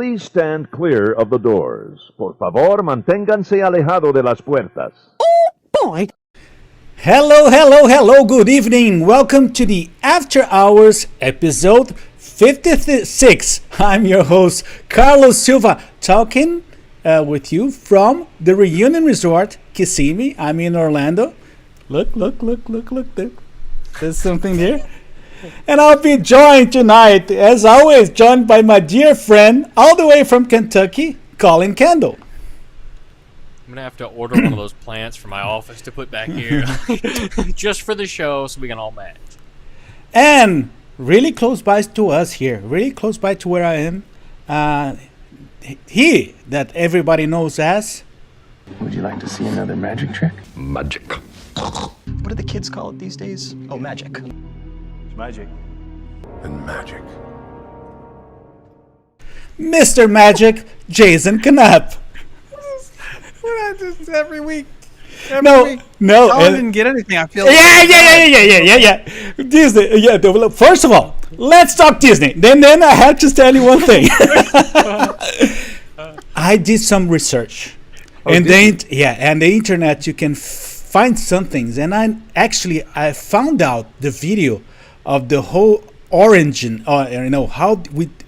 please stand clear of the doors. Por favor, manténganse alejado de las puertas. Boy. Hello, good evening. Welcome to the After Hours episode 56. I'm your host, Carlos Silva, talking with you from the Reunion Resort, Kissimmee. I'm in Orlando. Look. There's something there. And I'll be joined tonight, as always, joined by my dear friend, all the way from Kentucky, Collin Kendall. I'm gonna have to order one of those plants for my office to put back here, just for the show, so we can all match. And really close by to us here, really close by to where I am, he that everybody knows as. Would you like to see another magic trick? Magic. What do the kids call it these days? Oh, magic. It's magic. And magic. Mr. Magic, Jason Canapp. We're not just every week. No. I didn't get anything. I feel. Yeah. Disney. Yeah. First of all, let's talk Disney. Then I have to tell you one thing. I did some research, and the internet you can find some things, and I found out the video of the whole origin, how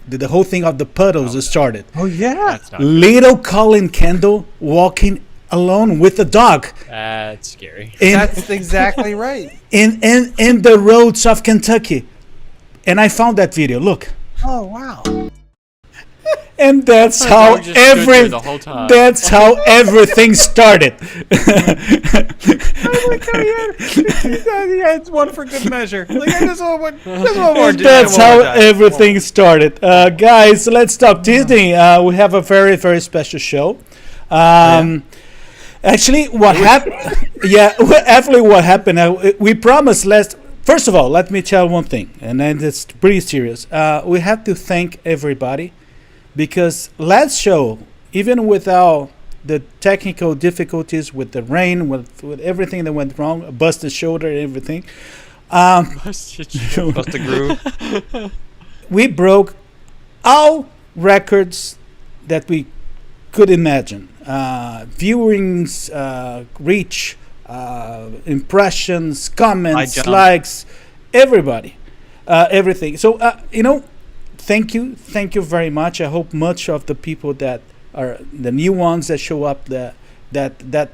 the whole thing of the puddles started. Oh yeah, Little Collin Kendall walking alone with a dog. That's scary. That's exactly right. In the roads of Kentucky, and I found that video. Look. Oh wow. And that's how the whole time. That's how everything started. It's one for good measure. Like, this one more. That's how everything started. Guys, let's talk Disney. We have a very, very special show. Actually, what happened? What happened? We promised First of all, let me tell one thing, and then it's pretty serious. We have to thank everybody. Because last show, even without the technical difficulties with the rain, with everything that went wrong, busted shoulder and everything, Busted groove. We broke all records that we could imagine. Viewings, reach, impressions, comments, likes, everybody, everything. So, Thank you very much. I hope much of the people that are the new ones that show up that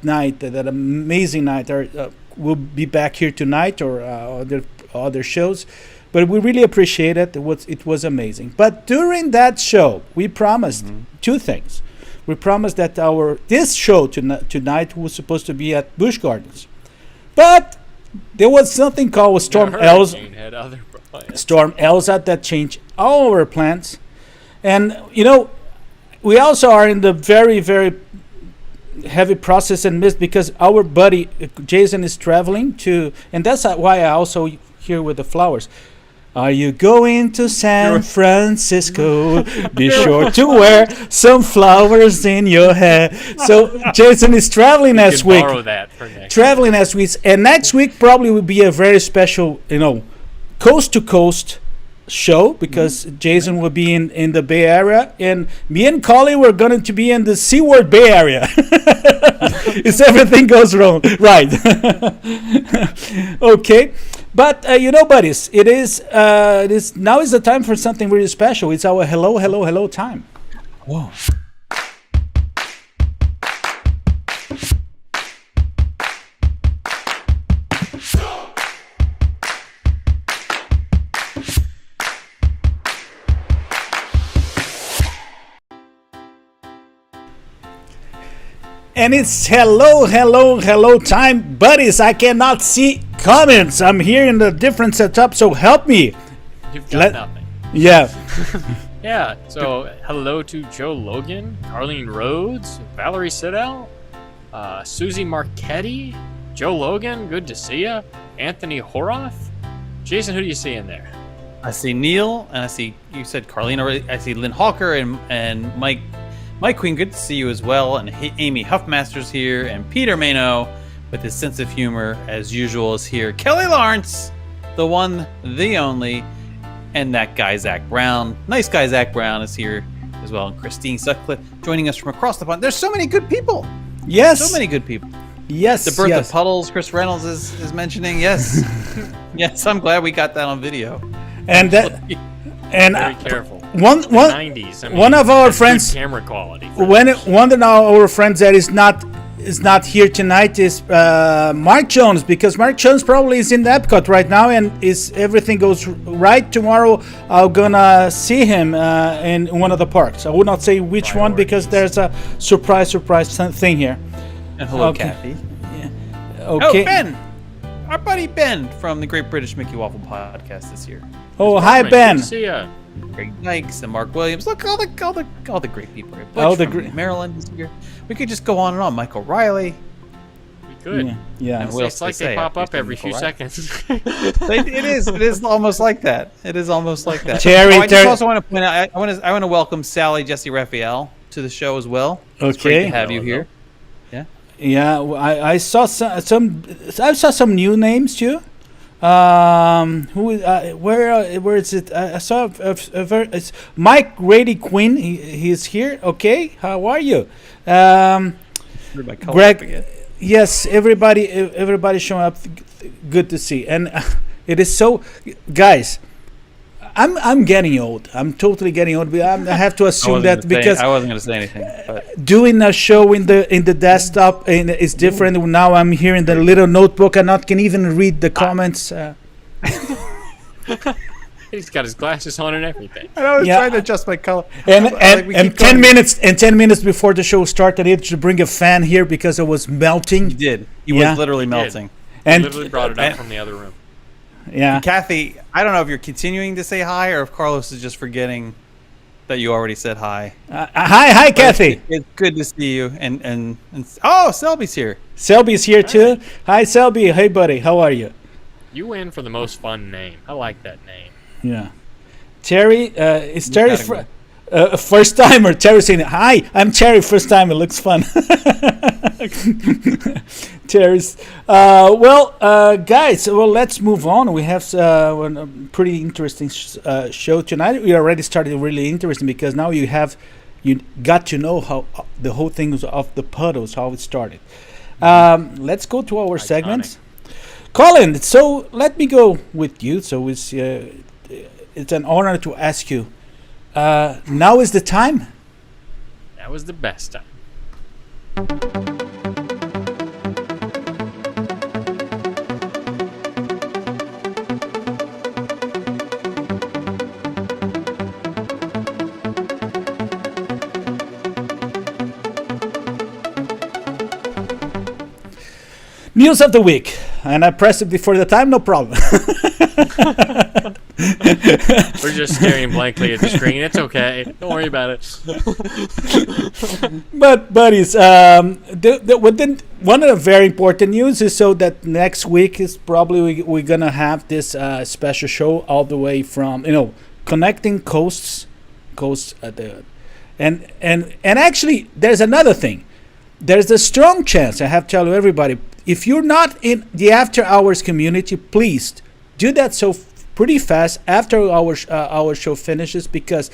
night, that amazing night, will be back here tonight or other shows. But we really appreciate it. It was amazing. But during that show, we promised two things. We promised that this show tonight was supposed to be at Busch Gardens, but there was something called Storm Elsa. Storm Elsa that changed all our plans. And we also are in the very, very heavy process and miss because our buddy Jason is traveling and that's why I also here with the flowers. Are you going to San Francisco? Be sure to wear some flowers in your hair. So Jason is traveling next week. Borrow that for next traveling next week, and next week probably will be a very special, coast to coast show because Jason will be in the Bay Area, and me and Collin were going to be in the Seaward Bay Area. If everything goes wrong, right? Okay, but buddies, it is now is the time for something really special. It's our hello time. Whoa. And it's hello time, buddies. I cannot see comments. I'm here in a different setup, so help me. You've got nothing. Yeah. Yeah, so hello to Joe Logan, Arlene Rhodes, Valerie Siddell, Susie Marchetti, Joe Logan, good to see ya, Anthony Horoth. Jason, who do you see in there? I see Neil, and I see, you said Carlene already. I see Lyn Hawker and Mike Queen, good to see you as well. And Amy Huffmaster's here, and Peter Mano with his sense of humor, as usual, is here. Kelly Lawrence, the one, the only, and that guy Zach Brown. Nice guy Zach Brown is here as well, and Christine Sutcliffe joining us from across the pond. There's so many good people. Yes. So many good people. Yes. The birth yes. of puddles, Chris Reynolds is mentioning. Yes. Yes, I'm glad we got that on video. And that. And Very careful. one 90s. I mean, one of our that's good friends. camera quality. One of our friends that is not here tonight is Mark Jones, because Mark Jones probably is in the Epcot right now, and is everything goes right tomorrow, I'm gonna see him in one of the parks. I would not say which one because there's a surprise thing here. And hello, Okay. Kathy. Okay. Oh, Ben, our buddy Ben from the Great British Mickey Waffle Podcast this year. Oh, hi Good Ben. to see ya. Greg Dykes and Mark Williams. Look, all the great people here. All the Butch great- from Maryland is here. We could just go on and on. Michael Riley. We could. Yeah. And what else It's like they they say pop after up every Michael few Riley? seconds. It is almost like that. It is almost like that. Terry- I just Terry- also want to point out. I want to welcome Sally Jesse Raphael to the show as well. It's great Okay. to have you here. Yeah, I saw some new names too. Who where is it? I saw it's Mike Grady Quinn. He's here. Okay, how are you? My color Greg, again. yes, everybody showing up. Good to see, and it is so, guys. I'm getting old. I'm totally getting old. But I have to assume that because I wasn't going to say anything. But doing a show in the desktop is different. Now I'm here in the little notebook. I not can even read the comments. He's got his glasses on and everything. I was Yeah. trying to adjust my color. And Like, we keep 10 going. minutes before the show started, I had to bring a fan here because it was melting. you did. He Yeah. was literally melting. And Literally brought it up from the other room. yeah, Kathy, I don't know if you're continuing to say hi or if Carlos is just forgetting that you already said hi. hi Kathy. It's good to see you. And oh, Selby's here. Selby's here too. Hi Selby. Hey buddy, how are you? You win for the most fun name. I like that name. Yeah. Terry, is Terry category. first timer? Terry saying, "Hi, I'm Terry. First time. It looks fun." Terry's. Guys. Well, let's move on. We have a pretty interesting show tonight. We already started really interesting because now you got to know how the whole thing was of the puddles, how it started. Let's go to our segments. Collin, so let me go with you. So it's an honor to ask you. Now is the time. That was the best time. News of the week, and I pressed it before the time. No problem. We're just staring blankly at the screen. It's okay. Don't worry about it. But buddies, one of the very important news is so that next week is probably we're gonna have this special show all the way from connecting coasts at the and actually there's another thing. There's a strong chance, I have to tell you everybody, if you're not in the after hours community, please do that pretty fast after our show finishes, because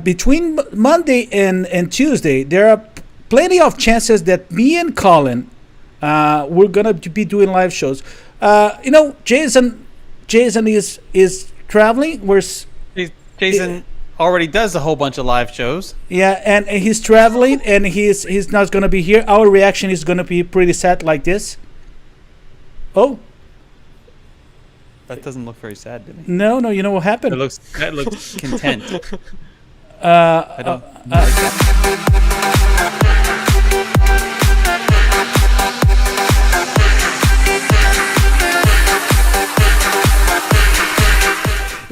between Monday and Tuesday there are plenty of chances that me and Collin we're gonna be doing live shows. Jason is traveling. Jason already does a whole bunch of live shows. Yeah, and he's traveling, and he's not gonna be here. Our reaction is gonna be pretty sad like this. Oh That doesn't look very sad to me. no, you know what happened? That looks content. I don't.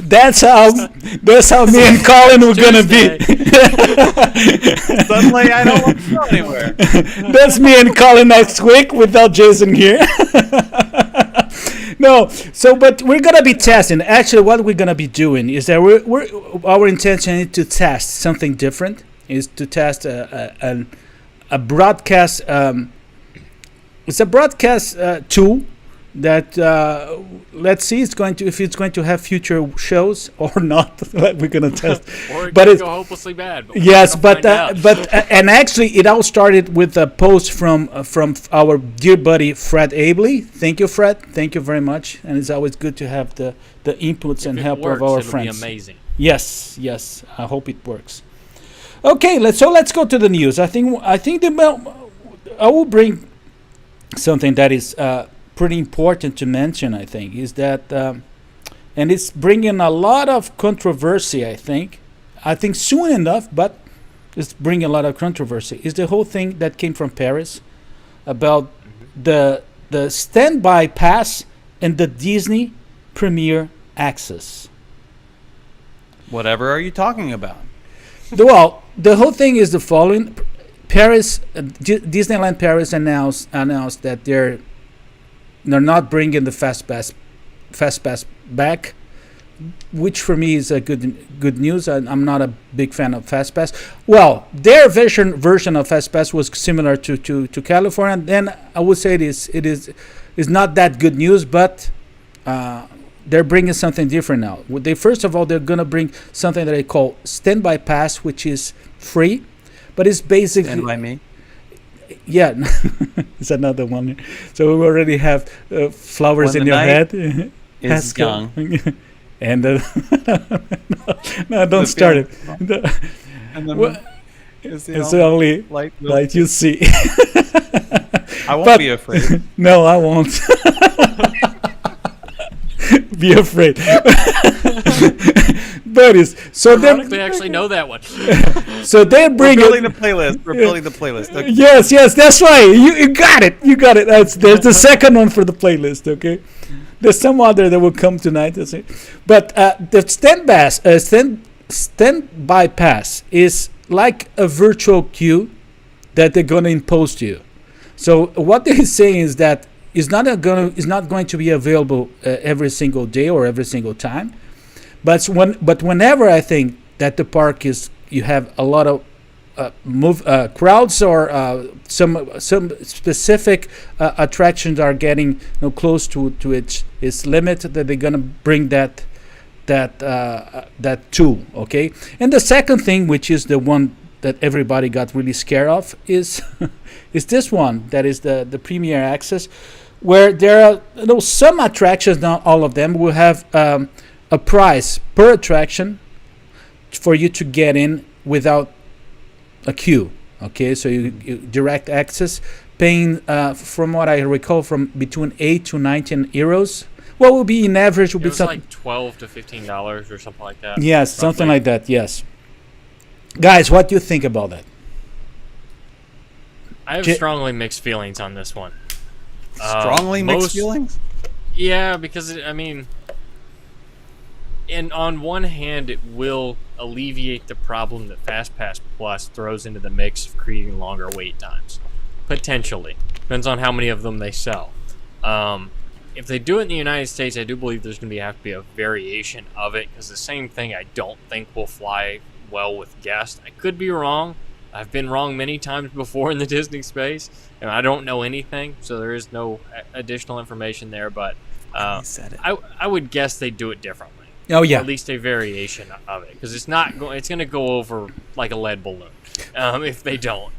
That's how me and Collin were gonna be. Suddenly, I don't want to go anywhere. That's me and Collin next week without Jason here. No, but we're gonna be testing. Actually, what we're gonna be doing is that our intention is to test something different. Is to test a broadcast. It's a broadcast tool that let's see if it's going to have future shows or not. We're gonna test. Or it But could it's go hopelessly bad. But yes, we're but gonna find out. and actually it all started with a post from our dear buddy Fred Abley. Thank you, Fred. Thank you very much. And it's always good to have the inputs and If it help works, of our it'll friends. be amazing. Yes. I hope it works. Okay, let's go to the news. I think I will bring something that is pretty important to mention. I think is that, and it's bringing a lot of controversy. I think soon enough, but it's bringing a lot of controversy. Is the whole thing that came from Paris about the standby pass and the Disney Premier Access. Whatever are you talking about? Well, the whole thing is the following: Paris, Disneyland Paris announced that they're not bringing the fast pass back, which for me is a good news. I'm not a big fan of fast pass. Well, their version of fast pass was similar to California. Then I would say it is not that good news, but they're bringing something different now. First of all, they're gonna bring something that they call standby pass, which is free, but it's basically And by me. yeah, it's another one. So we already have flowers When in the your night head. is Pascal. young. And no, don't start it. And then Well, it's it's the only light. light you see. I won't but- be afraid. No, I won't. Be afraid. Buddies. So Ironically, then, I actually know that one. so they're We're bringing. building the playlist. We're building the playlist. Okay. Yes, that's right. You got it. There's the second one for the playlist. Okay. There's some other that will come tonight. That's it. But the standby pass is like a virtual queue that they're gonna impose to you. So what they're saying is that it's not going to be available every single day or every single time. But whenever I think that the park you have a lot of crowds or some specific attractions are getting close to its limit, that they're gonna bring that tool. Okay, and the second thing, which is the one that everybody got really scared of, is this one that is the Premier Access, where there are some attractions, not all of them, will have a price per attraction for you to get in without a queue. Okay, so you direct access, paying from what I recall from between 8 to 19 euros. What will be in average will It be was something like $12 to $15 or something like that. yes, something roughly. like that. Yes, guys, what do you think about that? I have J- strongly mixed feelings on this one. Strongly mixed most- feelings. Yeah, because and on one hand, it will alleviate the problem that FastPass Plus throws into the mix of creating longer wait times. Potentially. Depends on how many of them they sell. If they do it in the United States, I do believe there's going to have to be a variation of it, because the same thing I don't think will fly well with guests. I could be wrong. I've been wrong many times before in the Disney space, and I don't know anything, so there is no additional information there, but He said it. I would guess they do it differently. Oh yeah, At least a variation of it, because it's going to go over like a lead balloon if they don't.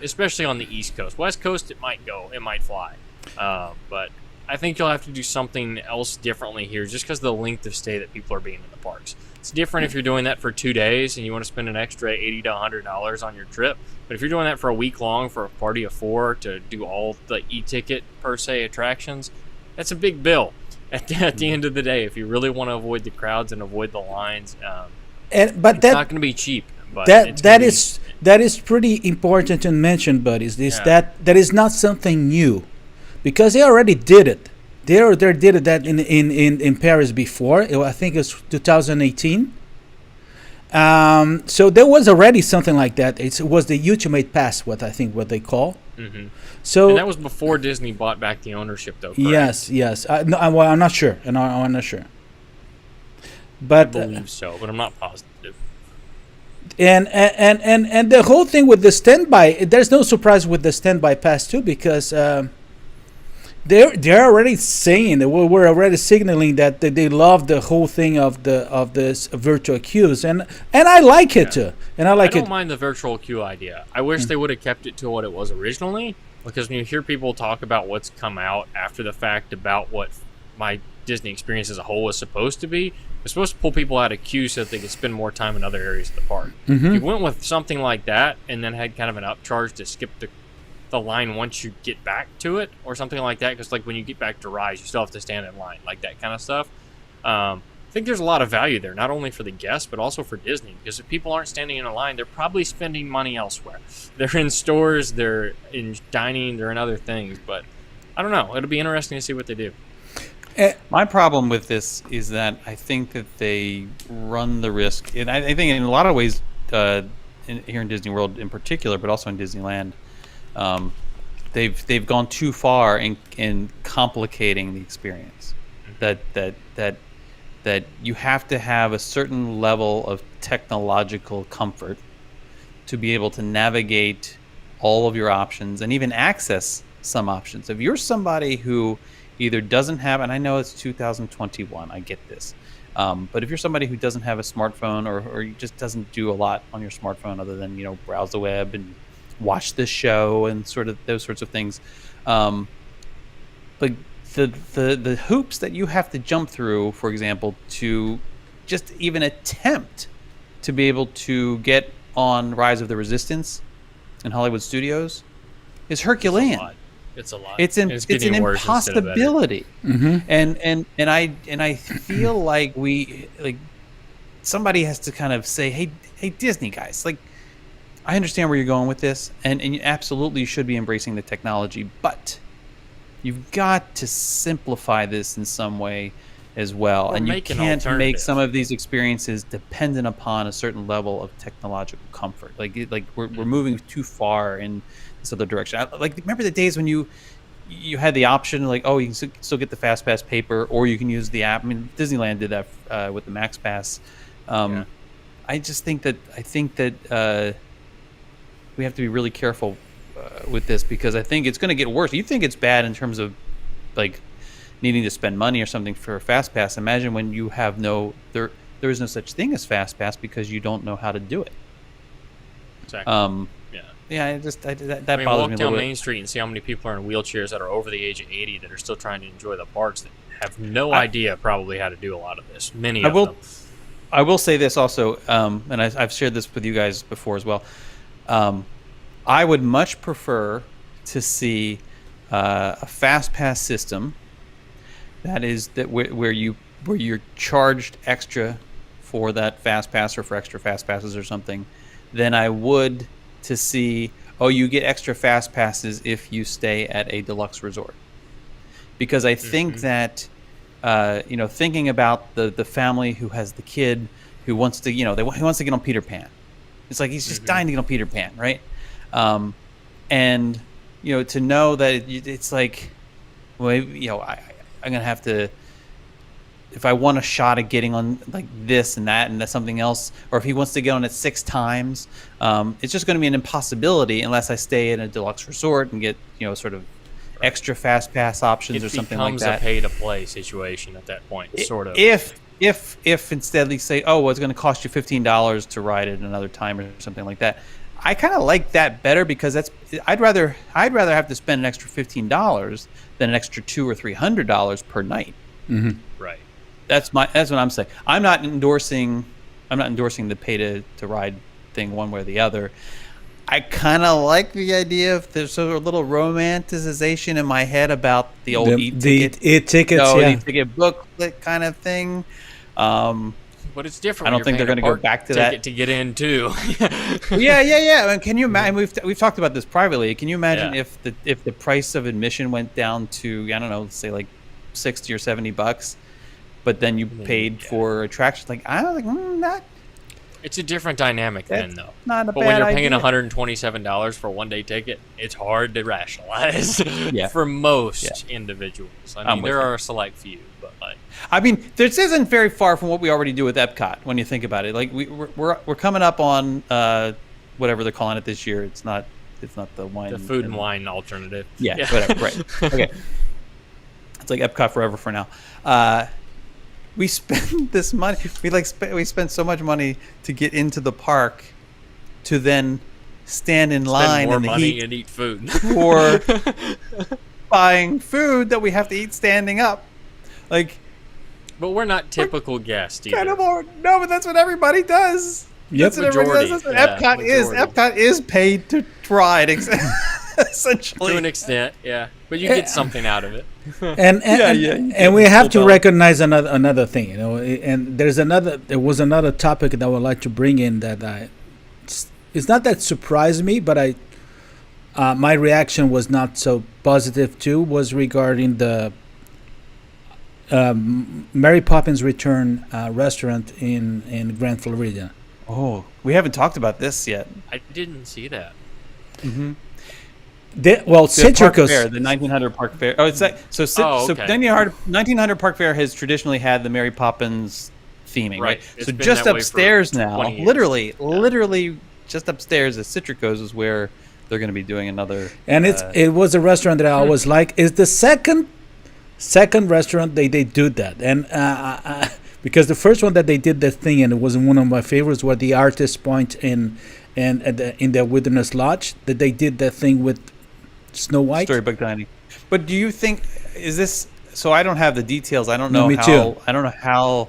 Especially on the East Coast, West Coast it might fly, but I think you'll have to do something else differently here, just because of the length of stay that people are being in the parks. It's different if you're doing that for 2 days and you want to spend an extra $80 to $100 on your trip. But if you're doing that for a week long for a party of 4 to do all the e-ticket per se attractions, that's a big bill. At the end of the day, if you really want to avoid the crowds and avoid the lines, but it's that not going to be cheap. But that that is pretty important to mention, buddies. Yeah. That is not something new, because they already did it. They did that in Paris before. I think it was 2018. So there was already something like that. It was the Ultimate Pass, what they call. Mm-hmm. So And that was before Disney bought back the ownership, though. Correct? yes. No, I'm not sure, and I'm not sure. I But believe so, but I'm not positive. and the whole thing with the standby, there's no surprise with the standby pass too, because they're already saying that we're already signaling that they love the whole thing of this virtual queues, and I like it too, and I like I don't it. mind the virtual queue idea. I wish they would have kept it to what it was originally, because when you hear people talk about what's come out after the fact about what my Disney experience as a whole was supposed to be, it's supposed to pull people out of queue so that they could spend more time in other areas of the park. If you went with something like that and then had kind of an upcharge to skip the line once you get back to it or something like that, because like when you get back to Rise, you still have to stand in line, like that kind of stuff. I think there's a lot of value there, not only for the guests, but also for Disney, because if people aren't standing in a line, they're probably spending money elsewhere. They're in stores, they're in dining, they're in other things, but I don't know. It'll be interesting to see what they do. My problem with this is that I think that they run the risk, and I think in a lot of ways, here in Disney World in particular, but also in Disneyland, they've gone too far in complicating the experience. That you have to have a certain level of technological comfort to be able to navigate all of your options and even access some options. If you're somebody who either doesn't have, and I know it's 2021, I get this, but if you're somebody who doesn't have a smartphone or just doesn't do a lot on your smartphone other than browse the web and watch this show and sort of those sorts of things, but the hoops that you have to jump through, for example, to just even attempt to be able to get on Rise of the Resistance in Hollywood Studios is Herculean. It's a lot. It's an impossibility, and I feel like somebody has to kind of say, hey Disney guys, like, I understand where you're going with this, and you absolutely should be embracing the technology, but you've got to simplify this in some way as well, and you can't make some of these experiences dependent upon a certain level of technological comfort. Like we're moving too far in this other direction. Remember the days when you had the option, like, oh, you can still get the Fast Pass paper, or you can use the app. I mean, Disneyland did that with the Max Pass. I think that we have to be really careful with this, because I think it's going to get worse. You think it's bad in terms of like needing to spend money or something for a Fast Pass. Imagine when you have there is no such thing as Fast Pass because you don't know how to do it. Exactly. Yeah, that bothers me a walk little down bit. Main Street and see how many people are in wheelchairs that are over the age of 80 that are still trying to enjoy the parks, that have no idea probably how to do a lot of this. Many of them. I will say this also, and I've shared this with you guys before as well. I would much prefer to see a Fast Pass system where you're charged extra for that Fast Pass or for extra Fast Passes or something, than I would to see, you get extra Fast Passes if you stay at a deluxe resort. Because I think that, thinking about the family who has the kid who wants to, who wants to get on Peter Pan. It's like he's just dying to get on Peter Pan, right? And, to know that it's like, well, I'm going to have to, if I want a shot at getting on like this and that and that's something else, or if he wants to get on it 6 times, it's just going to be an impossibility unless I stay in a deluxe resort and get, sort of extra Fast Pass options or something like that. It becomes a pay-to-play situation at that point, sort of. If instead they say, it's going to cost you $15 to ride it another time or something like that, I kind of like that better, because I'd rather have to spend an extra $15 than an extra $200 or $300 per night. Right. That's what I'm saying. I'm not endorsing the pay to ride thing one way or the other. I kind of like the idea of there's a little romanticization in my head about the old e-ticket. The e-tickets, e-ticket booklet kind of thing. But it's different. I don't think they're going to go back to that to get in too. Yeah. I mean, can you imagine? We've talked about this privately. Can you imagine if the price of admission went down to, I don't know, let's say like $60 or $70, but then you paid for attractions? Like, I don't think that. It's a different dynamic then, though. Not a but bad when you're paying idea. $127 for a 1-day ticket, it's hard to rationalize Yeah. for most individuals. I mean, there are a select few, but like, I mean, this isn't very far from what we already do with Epcot when you think about it. Like we're coming up on whatever they're calling it this year. It's not the wine. the food and wine alternative. Yeah. Whatever. Right. Okay. It's like Epcot forever for now. We spend this money. We spend so much money to get into the park, to then stand in line more in the money heat and eat food. for buying food that we have to eat standing up. Like, But we're not typical guests either. kind of more. No, but that's what everybody does. Yep. That's what everybody Majority, does. That's what yeah, Epcot is. majority. Epcot is paid to ride, essentially. To an extent, yeah. But you get something out of it. And we have to recognize another thing, you know. And there was another topic that I would like to bring in that it's not that surprised me, but my reaction was not so positive too. Was regarding the Mary Poppins Return restaurant in Grand Floridian. Oh, we haven't talked about this yet. I didn't see that. The Park Citricus. Fair, the 1900 Park Fair. Oh, it's like so. Oh, So okay. 1900 Park Fair has traditionally had the Mary Poppins theming, right? It's So been just that way for upstairs now, 20 years. literally just upstairs at Citricos is where they're going to be doing another. And it was a restaurant that I always like. It's the second restaurant they do that, and because the first one that they did that thing, and it was one of my favorites, was the Artist Point in the Wilderness Lodge, that they did that thing with Snow White. Storybook Dining. But do you think is this? So I don't have the details. I don't know me how. too. I don't know how.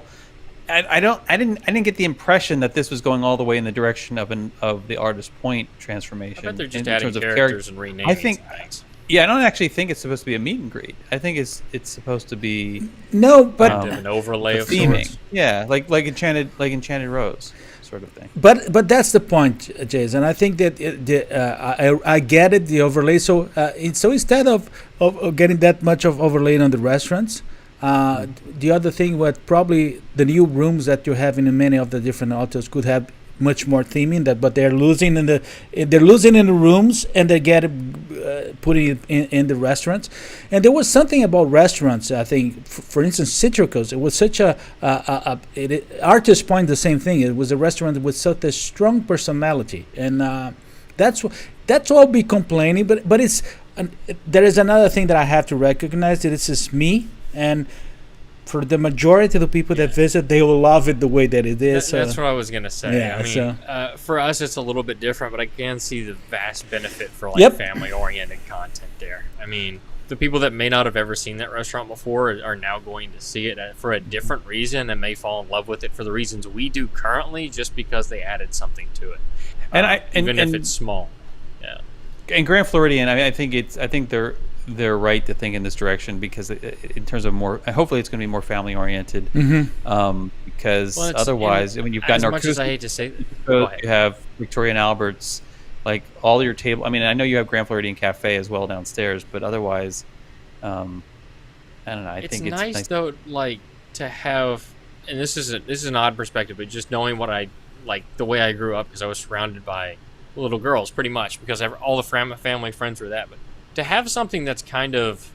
I didn't get the impression that this was going all the way in the direction of the Artist Point transformation. I bet they're just in adding terms of characters and renaming I think. things. Yeah, I don't actually think it's supposed to be a meet and greet. I think it's supposed to be No, but An overlay of theming. sorts. Yeah, like Enchanted Rose sort of thing. But that's the point, Jason. I think that I get it, the overlay. So instead of getting that much of overlay on the restaurants, the other thing, what probably the new rooms that you have in many of the different hotels could have much more theming. But they're losing in the rooms, and they get putting it in the restaurants. And there was something about restaurants. I think, for instance, Citricos. It was such Artist Point, the same thing. It was a restaurant with such a strong personality, and that's all be complaining. But it's there is another thing that I have to recognize, that this is me, and for the majority of the people that visit, they will love it the way that it is. That's what I was gonna say. yeah, I mean, so- for us, it's a little bit different, but I can see the vast benefit for like Yep. family-oriented content there. I mean, the people that may not have ever seen that restaurant before are now going to see it for a different reason and may fall in love with it for the reasons we do currently, just because they added something to it. And even if it's small. Yeah. And Grand Floridian, I think they're right to think in this direction, because in terms of more, hopefully it's going to be more family oriented. Because Well, it's- otherwise, and I mean, you've got as much as I Narcoosseous, hate to say, go ahead. you have Victoria and Albert's, like all your table. I mean, I know you have Grand Floridian Cafe as well downstairs, but otherwise, I don't know. I It's think it's nice though, like to have, and this is an odd perspective, but just knowing what I like, the way I grew up, because I was surrounded by little girls pretty much, because all the family friends were that. But to have something that's kind of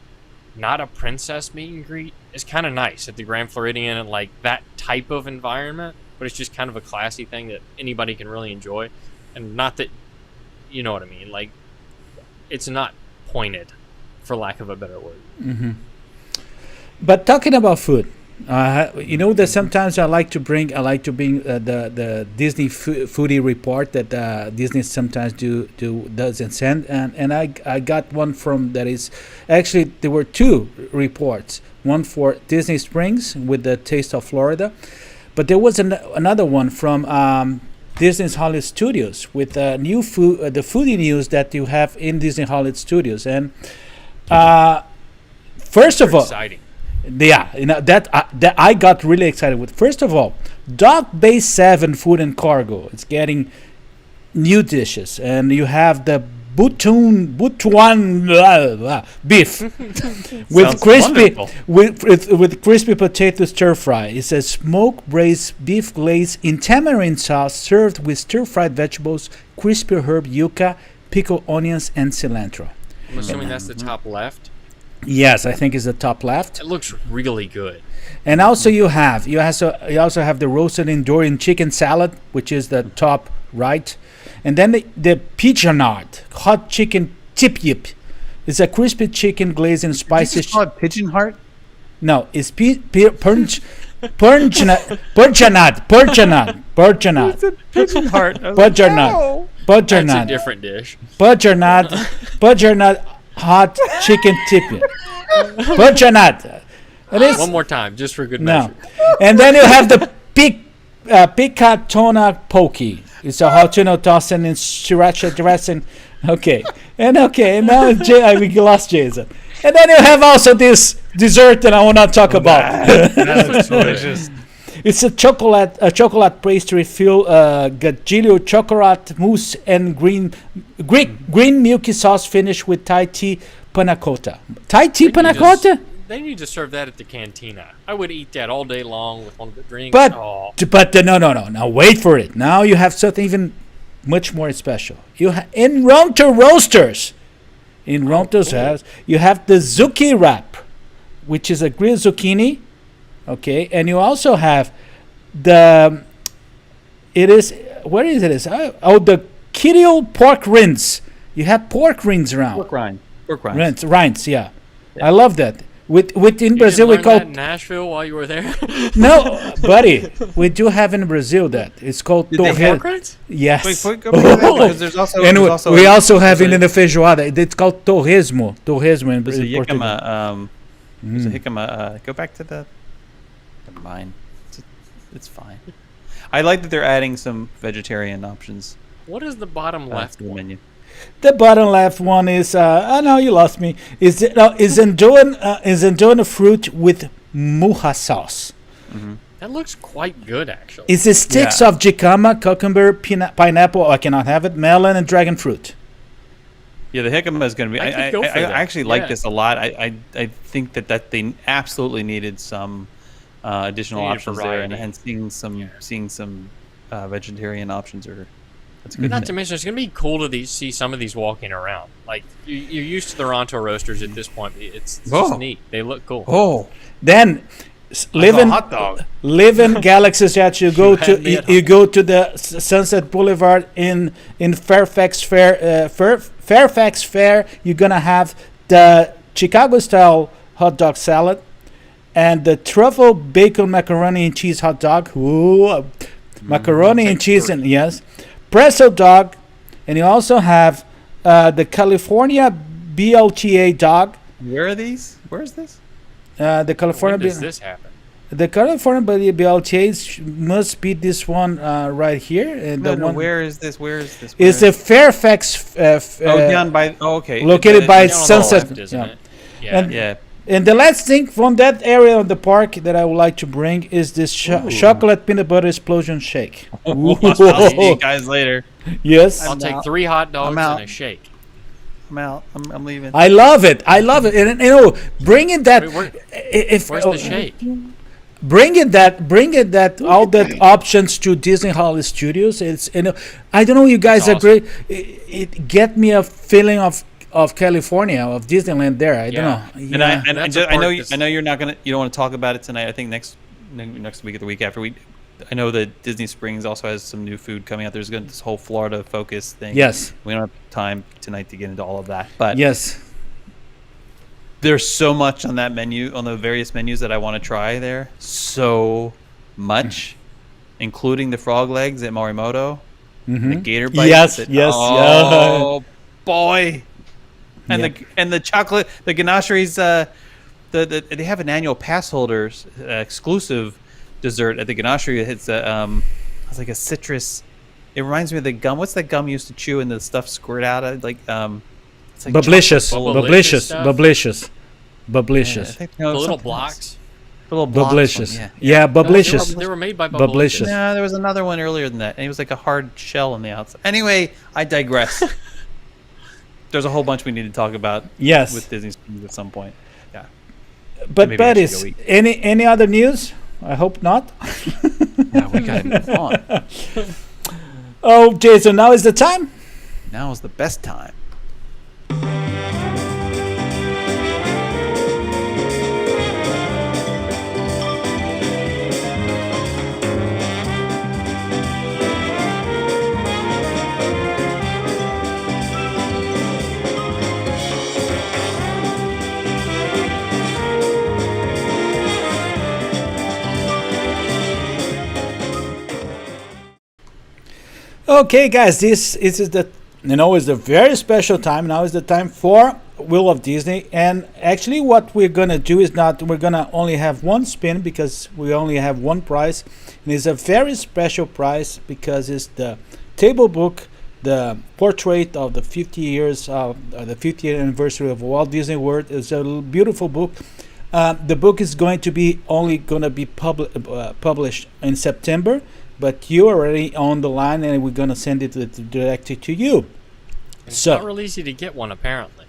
not a princess meet and greet is kind of nice at the Grand Floridian, and like that type of environment, but it's just kind of a classy thing that anybody can really enjoy, and not that, you know what I mean, like it's not pointed, for lack of a better word. But talking about food, you know that sometimes I like to bring the Disney foodie report that Disney sometimes does and send, and I got one from that is actually there were two reports, one for Disney Springs with the Taste of Florida, but there was another one from Disney's Hollywood Studios with new food, the foodie news that you have in Disney Hollywood Studios, and first of all. Exciting. Yeah, you know that I got really excited with. First of all, Dock Bay 7 Food and Cargo. It's getting new dishes, and you have the Butuan beef with Sounds crispy wonderful. with crispy potato stir fry. It says smoked braised beef glazed in tamarind sauce, served with stir fried vegetables, crispy herb yuca, pickled onions, and cilantro. I'm assuming that's the top left. Yes, I think it's the top left. It looks really good. And also you also have the roasted Endorian chicken salad, which is the top right. And then the pigeonard hot chicken tip yip. It's a crispy chicken glazed in Did you spicy. just call it Pigeon Heart? No, it's Perchanat. Pigeon heart. That's a different dish. Butternut hot chicken tipping. Butternut. One more time, just for good No. measure. And then you have the picatona pokey. It's a hot tuna tossed in sriracha dressing. Okay. And now we lost Jason. And then you have also this dessert that I will not talk about. That's delicious. It's a chocolate pastry filled gaggilio chocolate mousse and green milky sauce finished with Thai tea panna cotta. Thai tea panna cotta? They need to serve that at the cantina. I would eat that all day long with one of the drinks. But Oh. no. Now wait for it. Now you have something even much more special. In Ronto Roasters. In Ronto's house, you have the zucchini wrap, which is a grilled zucchini. Okay, and you also have the the Kirill pork rinds. You have pork rinds around. Pork rinds. Rinds, yeah. I love that. In Brazil we call that in Nashville while you were there. no, buddy. We do have in Brazil that it's called torresmo. Yes. Wait, go back to that, because there's also, And we also have it in a, the feijoada. It's called torresmo. Torresmo in there's a Portuguese. jicama. There's a jicama. Go back to the. Never mind. It's fine. I like that they're adding some vegetarian options What is the bottom left to the one? menu. The bottom left one is no, you lost me. Is Indona fruit with muha sauce. That looks quite good, actually. It's the sticks of jicama, cucumber, pineapple. I cannot have it. Melon and dragon fruit. Yeah, the jicama is going to be. I I could go for that. actually like Yeah. this a lot. I think that they absolutely needed some additional They needed options there, and variety. seeing some vegetarian options are. That's a good. Not thing. to mention, it's going to be cool to see some of these walking around. Like, you're used to the Ronto roasters at this point. It's Oh. just neat. They look cool. Oh, Then live in hot dog. live in Galaxy's Edge. You go had to me at you go to the Sunset Boulevard in Fairfax Fair. Fairfax Fair. You're gonna have the Chicago style hot dog salad and the truffle bacon macaroni and cheese hot dog. Ooh, macaroni and cheese and yes, pretzel dog, and you also have the California BLTA dog. Where are these? Where is this? The When California does this happen? The California BLTAs must be this one right here, and the one Where is this? Where is this? is the Fairfax. down by. Oh, okay. located by Down on the Sunset. left, isn't Yeah. it? Yeah. And- Yeah. And the last thing from that area of the park that I would like to bring is this chocolate peanut butter explosion shake. I'll see you guys later. Yes, I'll take 3 hot dogs I'm out. and a shake. I'm out. I'm leaving. I love it. And you know, bringing that. Wait, If Where's the shake? bringing that all that options to Disney Hollywood Studios. It's I don't know. You guys That's agree? It get me a feeling of California, of Disneyland. There, I don't know. And Yeah. That's a I know part you. that's- I know you don't want to talk about it tonight. I think next week or the week after I know that Disney Springs also has some new food coming out. There's going to this whole Florida focus thing. Yes. We don't have time tonight to get into all of that, but Yes. there's so much on that menu, on the various menus that I want to try there. So much, including the frog legs at Morimoto, the gator bites. Yes, at- yes, Oh boy. And Yeah. the chocolate, the ganacheries, they have an annual pass holders exclusive dessert at the ganachery. It's it's like a citrus. It reminds me of the gum. What's that gum you used to chew and the stuff squirt out of? Like it's like Bublicious, chocolate- bublicious, stuff? bublicious, Yeah, I bublicious, think, The little something else. blocks. The little blocks bublicious. one, Yeah, No, bublicious. They were made by Bublicious. No, there was another one earlier than that, and it was like a hard shell on the outside. Anyway, I digress. There's a whole bunch we need to talk about Yes. with Disney Springs at some point. Yeah. But maybe I should buddies, go eat. any other news? I hope not. Yeah, we gotta move on. Oh, Jason, now is the time. Now is the best time. Okay, guys, this is the is a very special time. Now is the time for Wheel of Disney, and actually, what we're gonna do is not we're gonna only have one spin because we only have one prize, and it's a very special prize because it's the table book, the portrait of the 50 years of the 50th anniversary of Walt Disney World. It's a beautiful book. The book is going to be published in September, but you're already on the line, and we're gonna send it directly to you. It's not real easy to get one, apparently.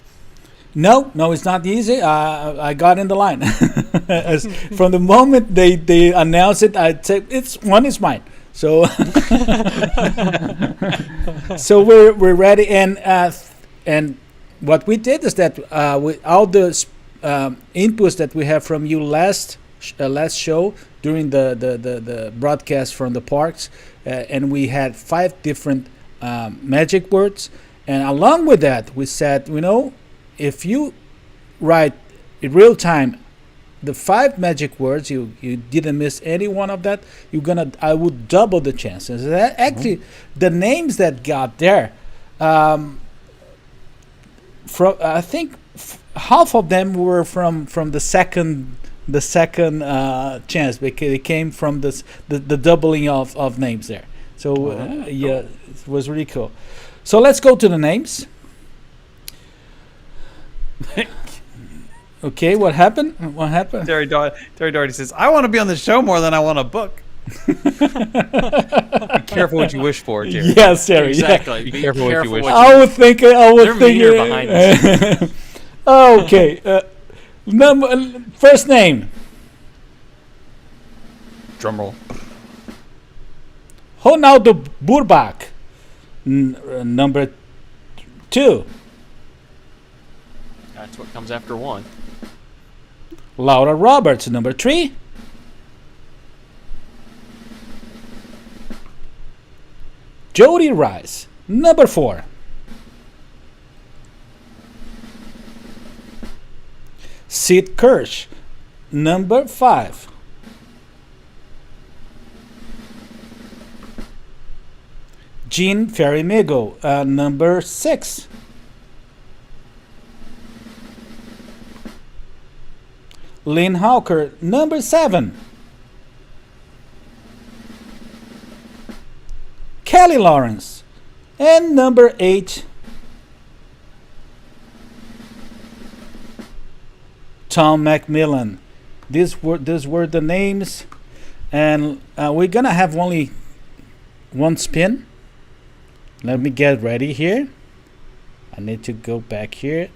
No, it's not easy. I got in the line. From the moment they announced it, I said one is mine. So so we're ready, and what we did is that with all the inputs that we have from you last show during the broadcast from the parks, and we had 5 different magic words, and along with that we said, if you write in real time the 5 magic words, you didn't miss any one of that, I would double the chances. Actually, the names that got there, from I think half of them were from the second chance, because it came from the doubling of names there. So yeah, it was really cool. So let's go to the names. Okay, what happened? Terry Doherty says, "I want to be on the show more than I want a book." Be careful what you wish for, Terry. Yes, Terry. Exactly. Yeah. Be careful what you wish for. I would think. They're meaner behind the scenes. Okay. First name. Drum roll. Ronaldo Burbach. Number 2. That's what comes after 1. Laura Roberts, number 3. Jody Rice, number 4. Sid Kirsch, number 5. Jean Fary Mego, number 6. Lyn Hawker, number 7. Kelly Lawrence, and number 8. Tom McMillan. These were the names, and we're gonna have only one spin. Let me get ready here. I need to go back here.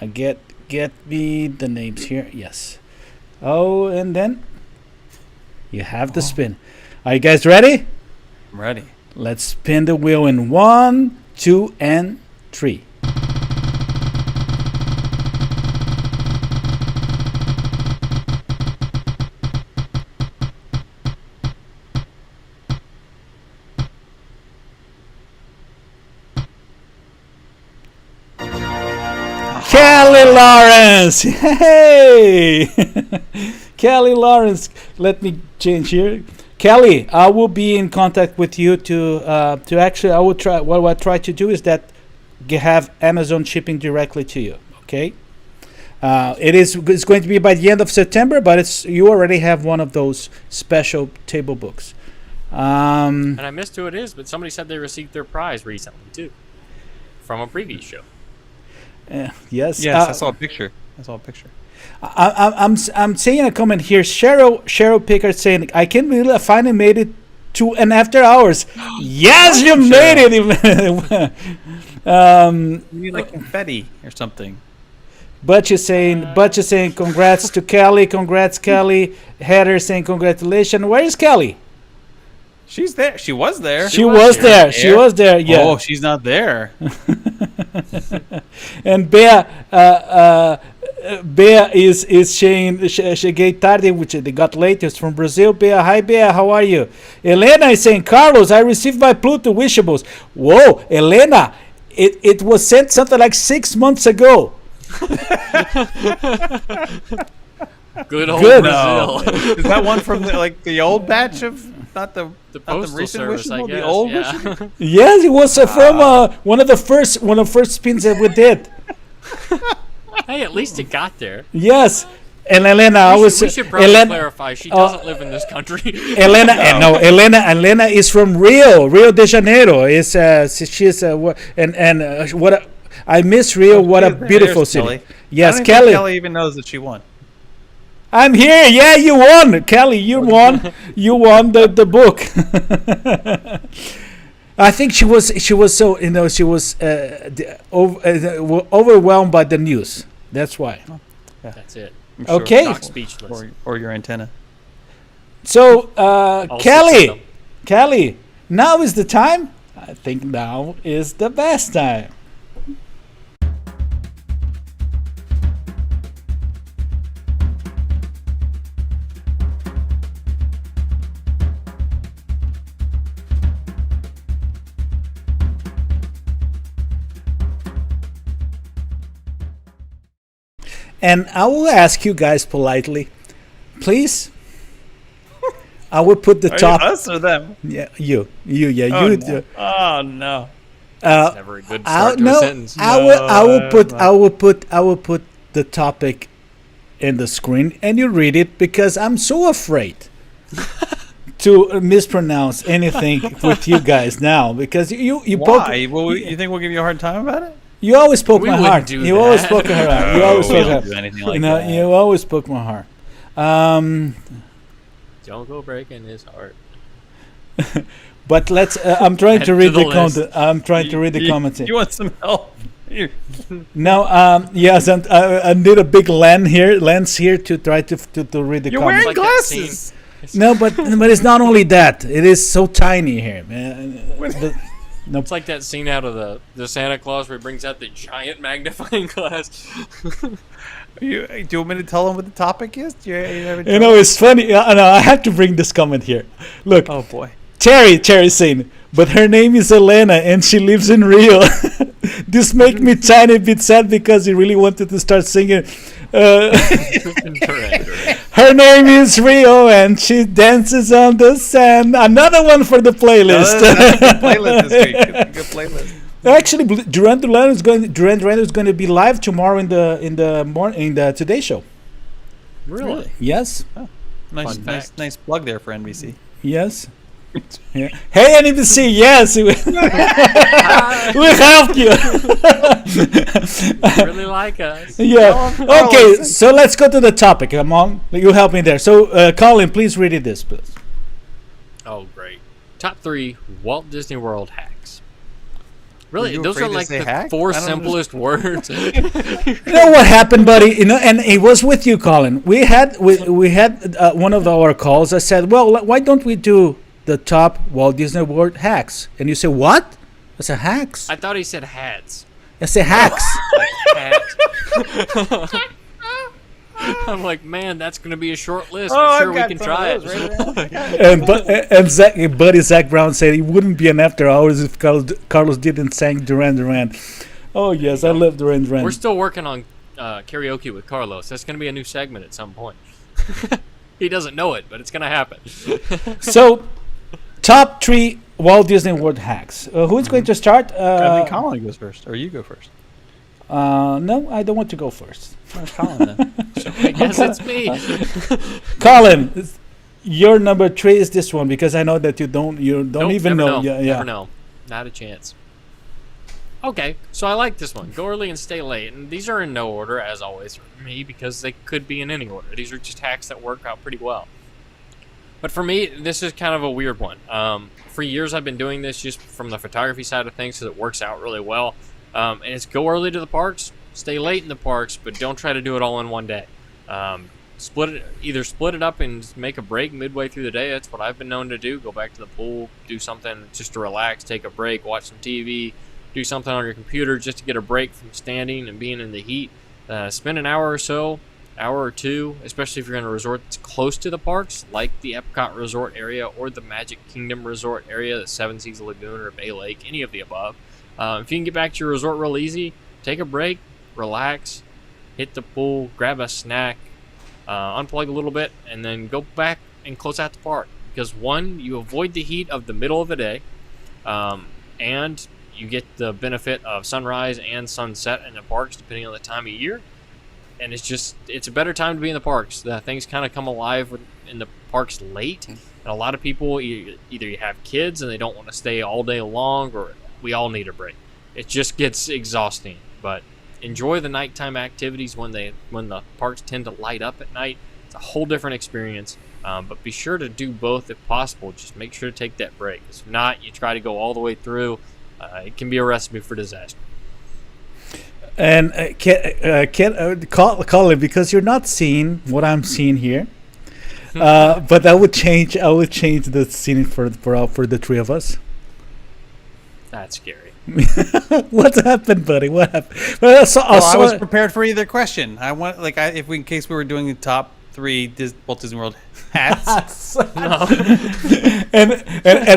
I get me the names here. Yes. Oh, and then you have the spin. Are you guys ready? I'm ready. Let's spin the wheel in 1, 2, and 3. Kelly Lawrence! Hey! Kelly Lawrence. Let me change here. Kelly, I will be in contact with you to actually, I will try. What I try to do is that have Amazon shipping directly to you. Okay. It's going to be by the end of September, but you already have one of those special table books. And I missed who it is, but somebody said they received their prize recently too, from a previous show. Yes. Yes, I saw a picture. I'm saying a comment here. Cheryl Pickard saying, "I can't believe I finally made it to an after hours." Yes, you made it. You need like confetti or something. Butch is saying, "Congrats to Kelly. Congrats, Kelly." Heather saying, "Congratulations." Where is Kelly? She's there. She was there. She was there. Yeah. Oh, she's not there. And Bea is saying, cheguei tarde, which they got late. It's from Brazil. Bea, hi Bea, how are you? Elena is saying, Carlos, I received my Pluto wishables. Whoa, Elena, it was sent something like 6 months ago. Good old Good. Brazil. Is that one from the old batch of? not the Postal recent Service, wishing I well, guess. the old yeah. wishing well? Yes, it was from one of the first spins that we did. Hey, at least it got there. Yes, and Elena, We should probably Elena, clarify. She doesn't live in this country. Elena, no, Elena is from Rio de Janeiro. Is she's what I miss Rio. What a beautiful city. Kelly. Yes, I don't Kelly. think Kelly even knows that she won. I'm here. Yeah, you won, Kelly. You won. You won the book. I think she was so she was overwhelmed by the news. That's why. That's it. I'm sure. Okay. Knocked speechless. Or your antenna. So six of them. Kelly, now is the time. I think now is the best time. And I will ask you guys politely, please. I will put the Are top. you us or them? Yeah, Oh, you. no. Oh no. That's never a good start to a sentence. I will put the topic in the screen and you read it because I'm so afraid to mispronounce anything with you guys now because you Why? Well, you think we'll give you a hard time about it? You always poke We my wouldn't heart. do You that. always poke my heart. You always we poke don't my do anything heart. like that. You always poke my heart. Don't go breaking his heart. But let's. I'm trying to Add read to the the comment. I'm trying to read the comments. You want some help? Here. No. Yes. And I need a big lens here to try to read the You're comments. wearing Like that glasses. No, but it's not only that. It is so tiny here, man. It's like that scene out of the Santa Claus where he brings out the giant magnifying glass. Do you want me to tell them what the topic is? You know, it's funny. No, I have to bring this comment here. Look, Oh boy. Terry saying, but her name is Elena and she lives in Rio. This make me tiny bit sad because he really wanted to start singing. Correct. Her name is Rio and she dances on the sand. Another one for the playlist. That's a good playlist this week. It's a good playlist. Actually, Duran Duran is going to be live tomorrow in the Today Show. Really? Yes. Nice, Fun nice, fact. nice plug there for NBC. Yes. Yeah. Hey NBC, yes, we helped you. Really like us. Yeah. Okay, so let's go to the topic. Come on, you help me there. So, Collin, please read it this, please. Oh, great. Top 3 Walt Disney World hacks. Were Really, you those afraid are to like say the hack? 4 I don't simplest words. You know what happened, buddy? You know, and it was with you, Collin. We had one of our calls. I said, well, why don't we do the top Walt Disney World hacks? And you said, what? I said, hacks. I thought he said hats. I said, hacks. Like hat. I'm like, man, that's going to be a short list. Oh, I'm sure I've we got can some try of those it. right there. and buddy Zach Brown said it wouldn't be an after hours if Carlos didn't sing Duran Duran. Oh yes, I love Duran Duran. We're still working on karaoke with Carlos. That's going to be a new segment at some point. He doesn't know it, but it's going to happen. So, top 3 Walt Disney World hacks. Who's going to start? I think Colin goes first, or you go first. No, I don't want to go first. Colin then. I guess it's me. Colin, your number 3 is this one because I know that you don't Nope, even never know. Yeah. Never know. Not a chance. Okay, so I like this one. Go early and stay late. And these are in no order, as always, for me, because they could be in any order. These are just hacks that work out pretty well. But for me, this is kind of a weird one. For years, I've been doing this just from the photography side of things because it works out really well. And it's go early to the parks, stay late in the parks, but don't try to do it all in one day. Either split it up and make a break midway through the day. That's what I've been known to do. Go back to the pool, do something just to relax, take a break, watch some TV, do something on your computer just to get a break from standing and being in the heat. Spend an hour or two, especially if you're in a resort that's close to the parks, like the Epcot Resort area or the Magic Kingdom Resort area, the Seven Seas Lagoon or Bay Lake, any of the above. If you can get back to your resort real easy, take a break, relax, hit the pool, grab a snack, unplug a little bit, and then go back and close out the park. because one, you avoid the heat of the middle of the day, and you get the benefit of sunrise and sunset in the parks depending on the time of year. And it's a better time to be in the parks. The things kind of come alive in the parks late, and a lot of people either you have kids and they don't want to stay all day long, or we all need a break. It just gets exhausting. But enjoy the nighttime activities when the parks tend to light up at night. It's a whole different experience. But be sure to do both if possible. Just make sure to take that break. If not, you try to go all the way through. It can be a recipe for disaster. And Collin, because you're not seeing what I'm seeing here, but I would change the scene for the three of us. That's scary. What's happened, buddy? What happened? I was prepared for either question. I want in case we were doing the top 3 Walt Disney World hats. and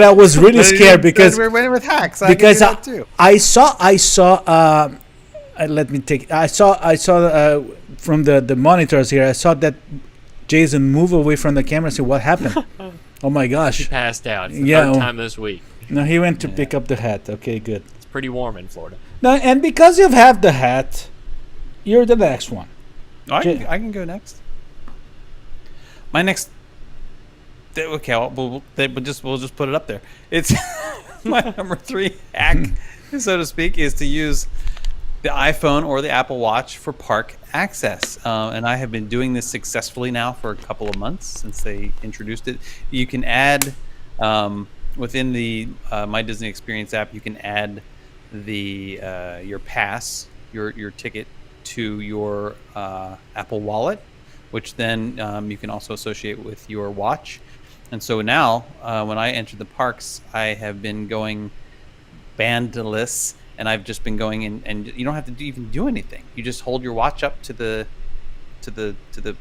I was really scared because we're winning with hacks. I saw. Let me take. I saw from the monitors here. I saw that Jason move away from the camera. And say, "What happened?" Oh my gosh! He passed out. It's the third time this week. No, he went to pick up the hat. Okay, good. It's pretty warm in Florida. No, and because you have the hat, you're the next one. I can go next. My next. Okay, we'll just put it up there. It's my number 3 hack, so to speak, is to use the iPhone or the Apple Watch for park access. And I have been doing this successfully now for a couple of months since they introduced it. You can add, within the My Disney Experience app, you can add your pass, your ticket to your Apple Wallet, which then you can also associate with your watch. And so now, when I enter the parks, I have been going bandless. And I've just been going in, and you don't have to even do anything. You just hold your watch up to the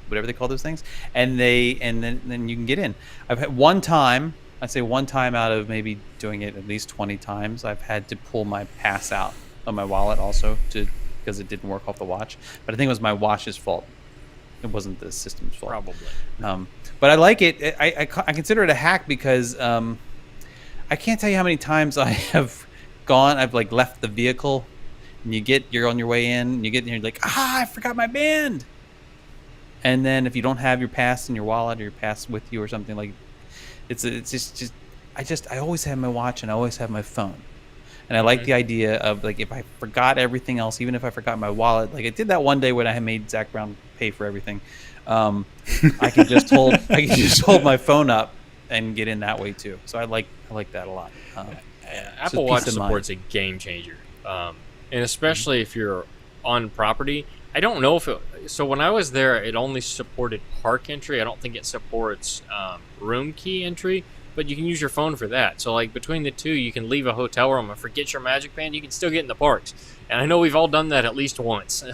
whatever they call those things, and then you can get in. I've had one time out of maybe doing it at least 20 times, I've had to pull my pass out of my wallet also because it didn't work off the watch. But I think it was my watch's fault. It wasn't the system's fault. Probably. But I like it. I consider it a hack because I can't tell you how many times I have gone. I've left the vehicle, and you're on your way in. You get in, you're like, I forgot my band. And then if you don't have your pass in your wallet or your pass with you or something, it's just I always have my watch and I always have my phone. And I like the idea of if I forgot everything else, even if I forgot my wallet, I did that one day when I had made Zach Brown pay for everything. I can just hold my phone up and get in that way too. So I like that a lot. Apple Watch support's a game changer, and especially if you're on property. I don't know if so when I was there, it only supported park entry. I don't think it supports room key entry, but you can use your phone for that. So between the two, you can leave a hotel room and forget your Magic Band. You can still get in the parks, and I know we've all done that at least once.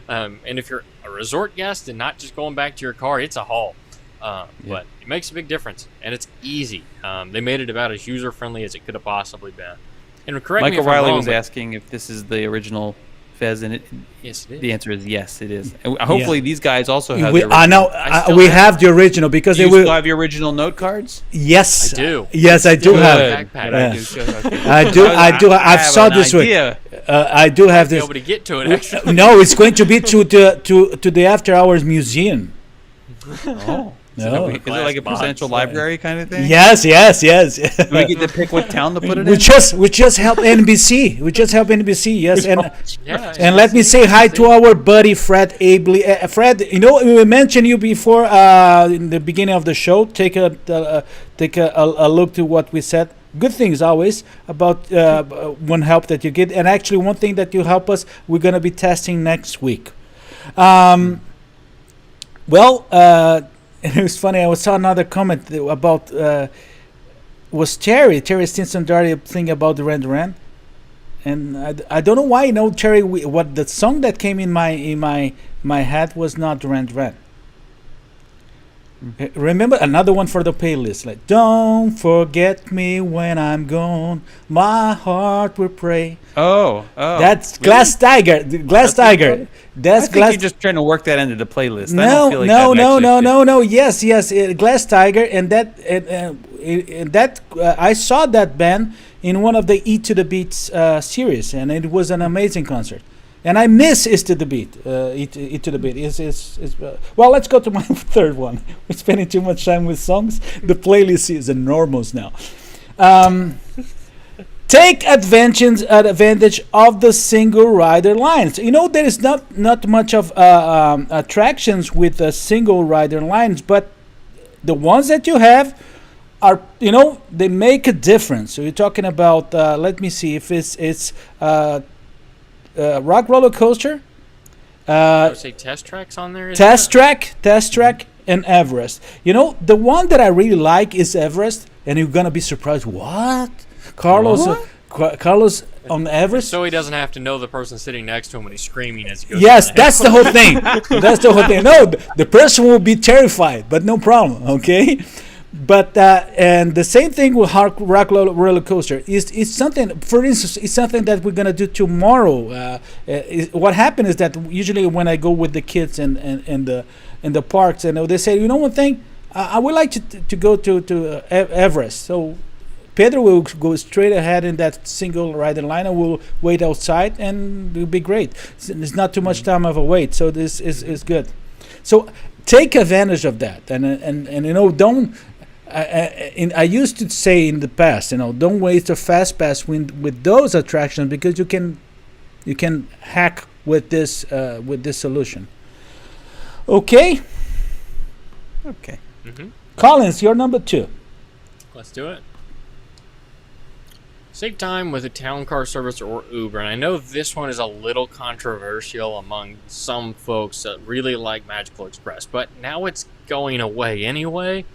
And if you're a resort guest and not just going back to your car, it's a haul. But it makes a big difference, and it's easy. They made it about as user-friendly as it could have possibly been. And correct me Michael if I'm Riley wrong, was but- asking if this is the original Fez, and Yes, it is. the answer is yes, it is. And hopefully these guys also have We, the I original. know we have the original because Do they you will. still have your original note cards? Yes, I do. Yes, I do Good. have. Backpack. Yeah. I do. I've saw an this way. idea. I do have Be this. able to get to it, actually. No, it's going to be to the After Hours Museum. Oh. No. Is it like a presidential library kind of thing? Yes. Do we get to pick what town to put it in? We just help NBC. Yes, and Yeah, and let me say hi to our buddy Fred Abley. Fred, we mentioned you before in the beginning of the show. Take a look to what we said. Good things always about one help that you get, and actually one thing that you help us, we're gonna be testing next week. It was funny. I saw another comment about was Terry Stinson Darty thing about the Duran, and I don't know why. Terry, what the song that came in my head was not Duran Duran. Remember another one for the playlist, like "Don't forget me when I'm gone, my heart will pray." Oh. That's Glass Tiger. Glass Tiger. That's I think Glass. you're just trying to work that into the playlist. I No, don't feel like no, that no, actually no, fits. no, no. Yes. Glass Tiger, and that I saw that band in one of the E to the Beat series, and it was an amazing concert. And I miss Is to the Beat. E to the Beat well. Let's go to my third one. We're spending too much time with songs. The playlist is enormous now. Take advantage of the single rider lines. There is not much of attractions with single rider lines, but the ones that you have are they make a difference. So you're talking about let me see if it's Rock Roller Coaster, I would say Test Track's on there. Test Track, and Everest. The one that I really like is Everest, and you're gonna be surprised. What? Carlos on Everest? So he doesn't have to know the person sitting next to him when he's screaming as he goes. Yes, down the that's the whole thing. That's the whole thing. No, the person will be terrified, but no problem. Okay. But and the same thing with Rock Roller Coaster is something. For instance, it's something that we're gonna do tomorrow. What happened is that usually when I go with the kids and the parks, and they say, one thing, I would like to go to Everest. So Pedro will go straight ahead in that single rider line, and we'll wait outside, and it'll be great. It's not too much time of a wait, so this is good. So take advantage of that, and don't. I used to say in the past, don't waste a fast pass with those attractions, because you can hack with this solution. Okay. Collins, you're number 2. Let's do it. Save time with a town car service or Uber. And I know this one is a little controversial among some folks that really like Magical Express, but now it's going away anyway.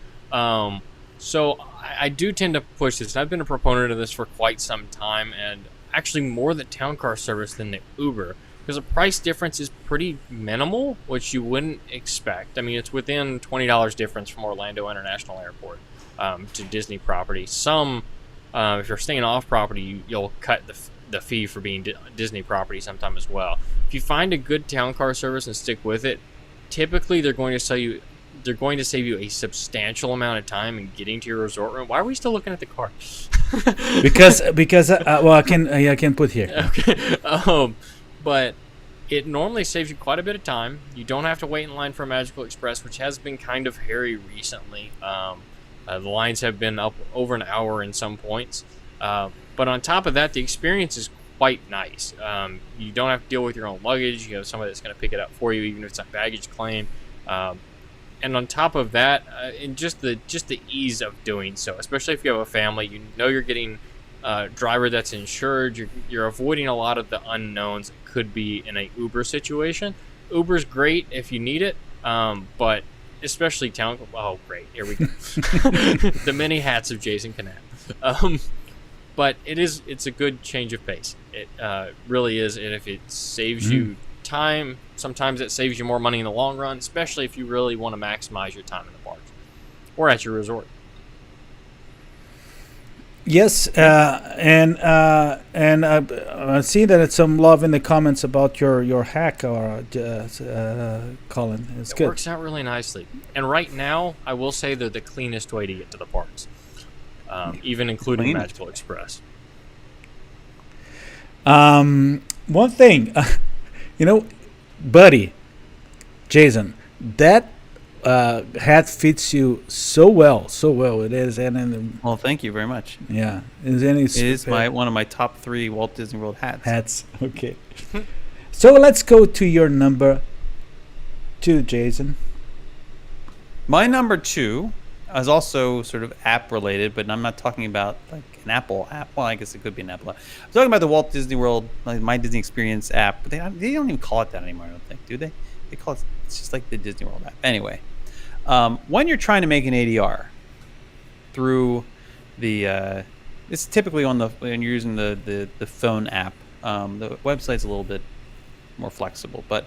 So I do tend to push this. I've been a proponent of this for quite some time, and actually more the town car service than the Uber, because the price difference is pretty minimal, which you wouldn't expect. I mean, it's within $20 difference from Orlando International Airport to Disney property. If you're staying off property, you'll cut the fee for being Disney property sometime as well. If you find a good town car service and stick with it, typically they're going to save you a substantial amount of time in getting to your resort room. Why are we still looking at the car? because I can put here. Okay. But it normally saves you quite a bit of time. You don't have to wait in line for Magical Express, which has been kind of hairy recently. The lines have been up over an hour in some points. But on top of that, the experience is quite nice. You don't have to deal with your own luggage. You have somebody that's going to pick it up for you, even if it's a baggage claim. And on top of that, and just the ease of doing so, especially if you have a family, you're getting a driver that's insured. You're avoiding a lot of the unknowns that could be in a Uber situation. Uber's great if you need it, but especially town. Oh, great! Here we go. The many hats of Jason Canapp. But it's a good change of pace. It really is, and if it saves you time, sometimes it saves you more money in the long run, especially if you really want to maximize your time in the parks or at your resort. Yes, and I see that it's some love in the comments about your hack, Colin. It's It good. works out really nicely. And right now, I will say they're the cleanest way to get to the parks, even including Magical Express. One thing, buddy, Jason, that hat fits you so well. It is, and Well, thank you very much. yeah, It is one of my top 3 Walt Disney World hats. Okay. So let's go to your number 2, Jason. My number 2 is also sort of app related, but I'm not talking about like an Apple app. Well, I guess it could be an Apple app. I'm talking about the Walt Disney World, like My Disney Experience app. But they don't even call it that anymore, I don't think, do they? They call it, it's just like the Disney World app. Anyway, when you're trying to make an ADR through the, it's typically when you're using the phone app. The website's a little bit more flexible, but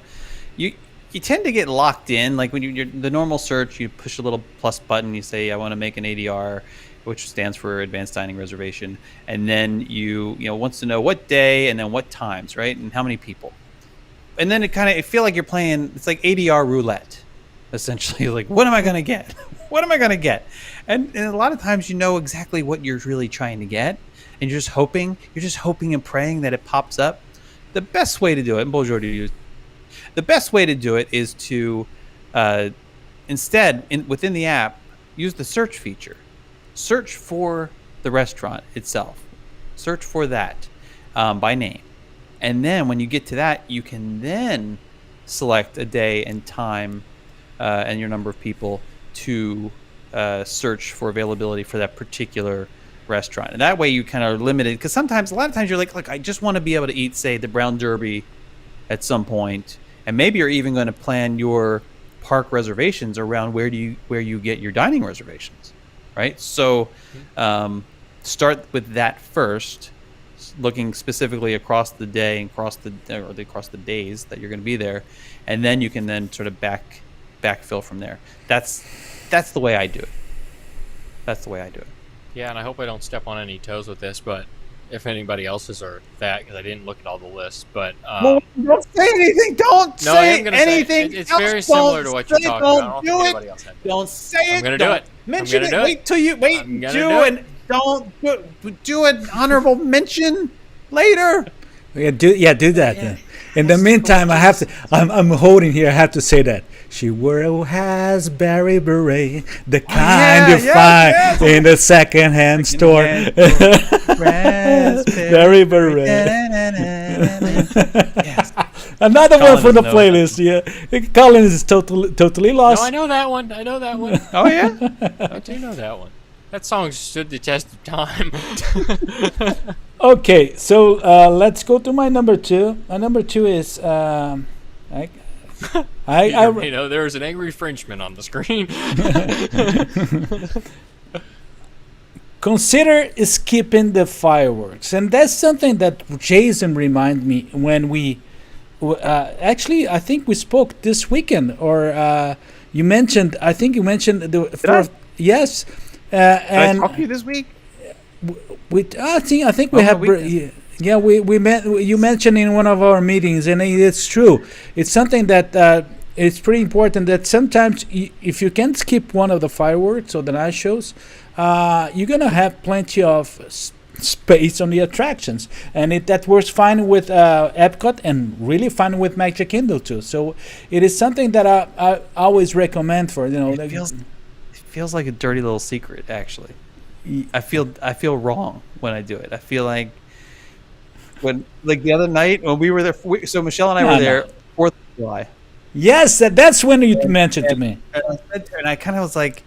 you you tend to get locked in. Like when you're the normal search, you push a little plus button. You say, I want to make an ADR, which stands for Advanced Dining Reservation. And then you wants to know what day and then what times, right? And how many people. And then it feel like you're playing, it's like ADR roulette, essentially. Like, what am I going to get? What am I going to get? And a lot of times you know exactly what you're really trying to get. And you're just hoping and praying that it pops up. The best way to do it, and bonjour to you, the best way to do it is to instead, within the app, use the search feature. Search for the restaurant itself. Search for that by name. And then when you get to that, you can then select a day and time and your number of people to search for availability for that particular restaurant. And that way you kind of are limited, because a lot of times you're like, I just want to be able to eat, say, the Brown Derby at some point. And maybe you're even going to plan your park reservations around where you get your dining reservations, right? So start with that first, looking specifically across the day and across the days that you're going to be there, and then you can then sort of backfill from there. That's the way I do it. That's the way I do it. Yeah, and I hope I don't step on any toes with this, but if anybody else's are that, because I didn't look at all the lists, but Well, don't say anything. Don't no, I say am gonna anything. It's very similar to what you're talking about. I don't think anybody else had that. Don't say it. I'm gonna do it. Mention I'm it. gonna do Wait till you I'm gonna do it. and don't do an honorable mention later. Yeah, do that. Then. In the meantime, I'm holding here. I have to say that she wore a raspberry beret, the kind you find in the second-hand store. Raspberry beret. Yes. Another one Collin from the knows playlist. Yeah, Collin is totally lost. No, I know that one. Oh yeah. I do know that one. That song stood the test of time. Okay, so let's go to my number two. My number two is there was an angry Frenchman on the screen. Consider skipping the fireworks, and that's something that Jason reminded me when we actually I think we spoke this weekend, or you mentioned. I think you mentioned the yes. Did I talk to you this week? I think we have. Yeah, we met. You mentioned in one of our meetings, and it's true. It's something that it's pretty important. That sometimes if you can skip one of the fireworks or the night shows, you're gonna have plenty of space on the attractions, and that works fine with Epcot and really fine with Magic Kingdom too. So it is something that I always recommend for It feels like a dirty little secret, actually. I feel wrong when I do it. I feel like the other night when we were there. So Michelle and I were there 4th of July. Yes, that's when you mentioned to me. And I kind of was like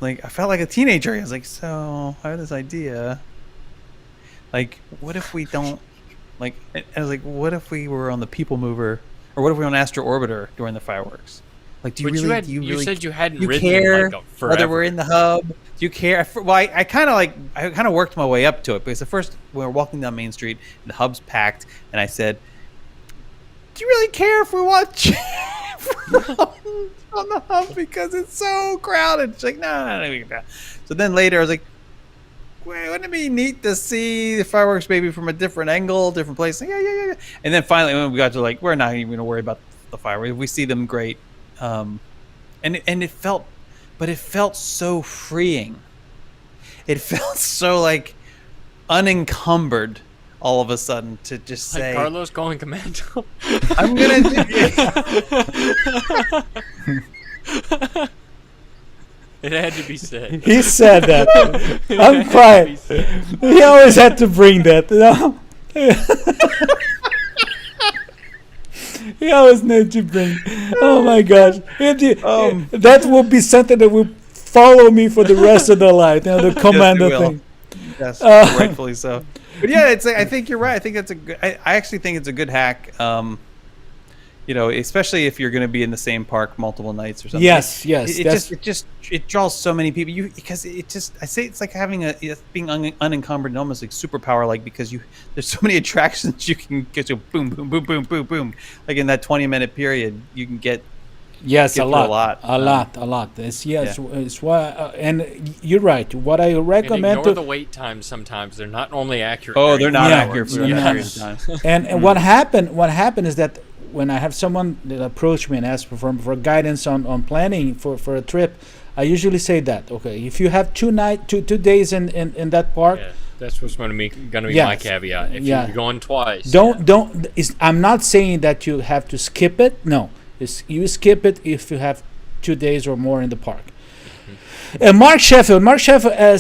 I felt like a teenager. I was like, so I have this idea. Like, what if we don't? Like, I was like, what if we were on the People Mover, or what if we were on Astro Orbiter during the fireworks? Like, do you said you hadn't you ridden care like forever. whether we're in the hub? Do you care? Well, I kind of worked my way up to it, because at first we were walking down Main Street and the hub's packed, and I said, "Do you really care if we watch on the hub because it's so crowded?" She's like, "No." So then later I was like, "Wait, wouldn't it be neat to see the fireworks maybe from a different angle, different place?" Like, yeah. And then finally when we got to we're not even gonna worry about the fireworks. If we see them, great. And it felt so freeing. It felt so unencumbered all of a sudden to just say, Carlos going commando. I'm gonna do It had to be said. He said that. I'm crying. He always had to bring that. He always need to bring. Oh my gosh! That will be something that will follow me for the rest of the life. The commando thing. Yes, rightfully so. But yeah, I think you're right. I think that's I actually think it's a good hack. especially if you're going to be in the same park multiple nights or something. Yes. It draws so many people. Because I say it's like having being unencumbered and almost like superpower, like because there's so many attractions you can get to boom, boom, boom, boom, boom, boom. Like in that 20-minute period, you can get. Yes, a lot. It's why, and you're right. What I recommend ignore the wait times. Sometimes they're not only accurate. Oh, they're not accurate for the the times. And what happened is that when I have someone that approach me and ask for guidance on planning for a trip, I usually say that, okay, if you have 2 days in that park. Yeah, that's what's going to be Yes. my caveat. If you're going twice, I'm not saying that you have to skip it. No. You skip it if you have 2 days or more in the park. And Mark Sheffield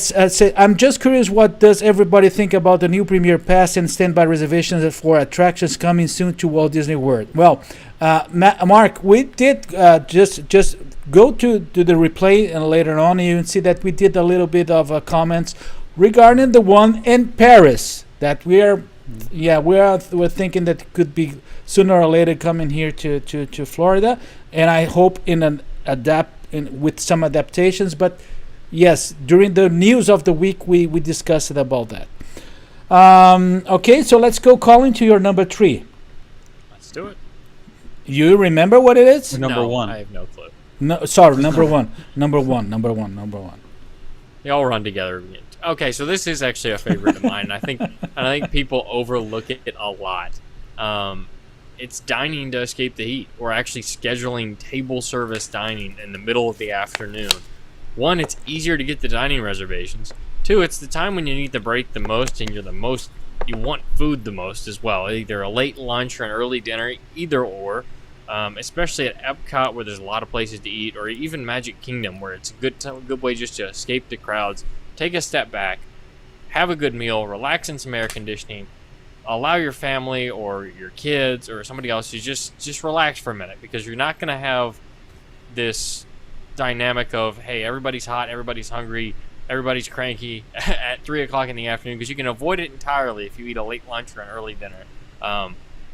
said, I'm just curious, what does everybody think about the new Premier Pass and standby reservations for attractions coming soon to Walt Disney World? Well, Mark, we did just go to the replay and later on you can see that we did a little bit of comments regarding the one in Paris that we're thinking that could be sooner or later coming here to Florida, and I hope with some adaptations. But yes, during the news of the week, we discussed about that. Okay, so let's go, Collin, to your number 3. Let's do it. You remember what it is? Number 1. I have no clue. No, sorry, number one. Number one. They all run together. Okay, so this is actually a favorite of mine. I think people overlook it a lot. It's dining to escape the heat, or actually scheduling table service dining in the middle of the afternoon. 1, it's easier to get the dining reservations. 2, it's the time when you need the break the most and you want food the most as well. Either a late lunch or an early dinner, either or. Especially at Epcot, where there's a lot of places to eat, or even Magic Kingdom, where it's a good way just to escape the crowds, take a step back, have a good meal, relax in some air conditioning, allow your family or your kids or somebody else to just relax for a minute, because you're not going to have this dynamic of, hey, everybody's hot, everybody's hungry, everybody's cranky at 3 o'clock in the afternoon, because you can avoid it entirely if you eat a late lunch or an early dinner.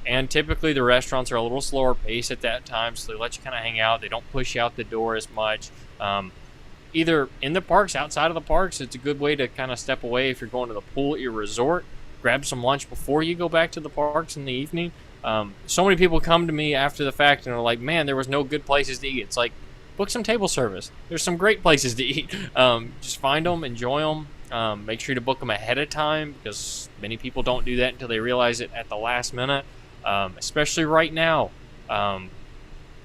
And typically the restaurants are a little slower pace at that time, so they let you kind of hang out. They don't push you out the door as much. Either in the parks, outside of the parks, it's a good way to kind of step away if you're going to the pool at your resort. Grab some lunch before you go back to the parks in the evening. So many people come to me after the fact and are like, man, there was no good places to eat. It's like, book some table service. There's some great places to eat. Just find them, enjoy them. Make sure to book them ahead of time, because many people don't do that until they realize it at the last minute. Especially right now.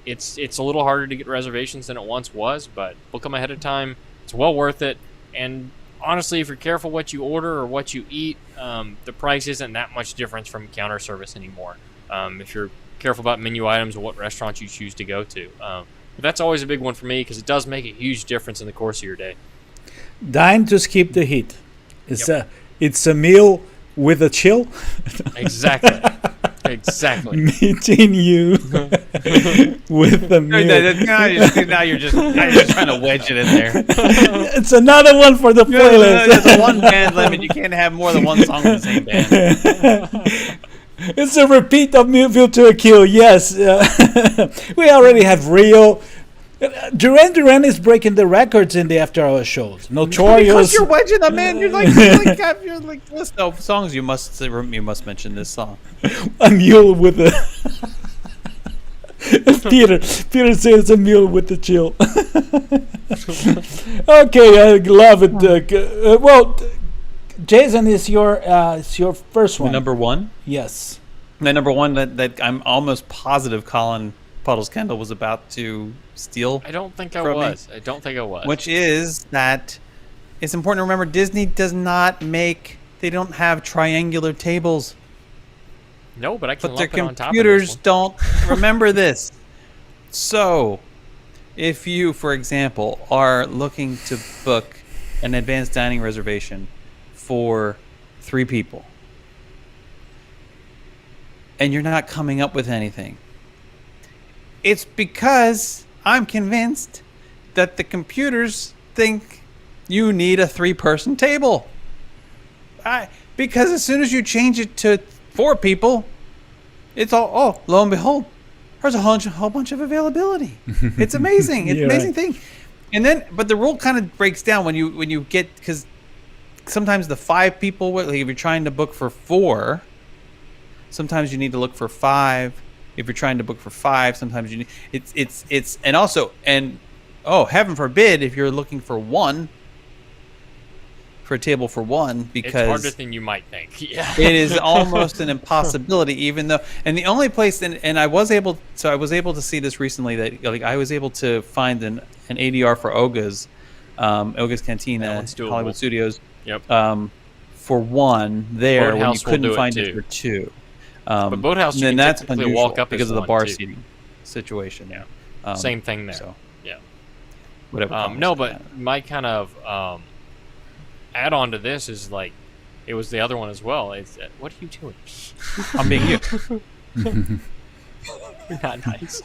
It's a little harder to get reservations than it once was, but book them ahead of time. It's well worth it. And honestly, if you're careful what you order or what you eat, the price isn't that much difference from counter service anymore. If you're careful about menu items or what restaurants you choose to go to. But that's always a big one for me, because it does make a huge difference in the course of your day. Dine to skip the heat. It's a meal with a chill. Exactly. Exactly. Meeting you with the meal. Now you're just trying to wedge it in there. It's another one for the playlist. There's a 1 band limit. You can't have more than 1 song in the same band. It's a repeat of Millville to a Kill. Yes. We already have Rio. Duran is breaking the records in the after-hour shows. Notorious. Because you're wedging them in. You're like list of songs. You must mention this song. A mule with a. Peter says it's a mule with the chill. Okay, I love it. Well, Jason, is your first one? Number 1. Yes. The number 1 that I'm almost positive Collin Kendall was about to steal. I don't think I was. Which is that it's important to remember Disney does not they don't have triangular tables. No, but I can lump it on top of this one. But their computers don't remember this. So, if you, for example, are looking to book an advanced dining reservation for 3 people, and you're not coming up with anything, it's because I'm convinced that the computers think you need a 3-person table. Because as soon as you change it to 4 people, it's all, lo and behold, there's a whole bunch of availability. It's amazing. It's an amazing thing. And then, but the rule kind of breaks down when you get, because sometimes the 5 people, like if you're trying to book for 4, sometimes you need to look for 5. If you're trying to book for 5, sometimes you need it's and also, and oh, heaven forbid if you're looking for 1, for a table for 1, because it's harder than you might think. Yeah, it is almost an impossibility. Even though, and the only place, and I was able to see this recently, that like I was able to find an ADR for Oga's Cantina, Hollywood Studios. Yep. For 1 there when you Boathouse will couldn't do it find it too. for 2. But Boathouse, you then can that's typically unusual walk up because as of the one, bar too. seating situation. Yeah. Same thing there. So Yeah. whatever. No, but my kind of add on to this is like, it was the other one as well. It's what are you doing? I'm being you. You're not nice.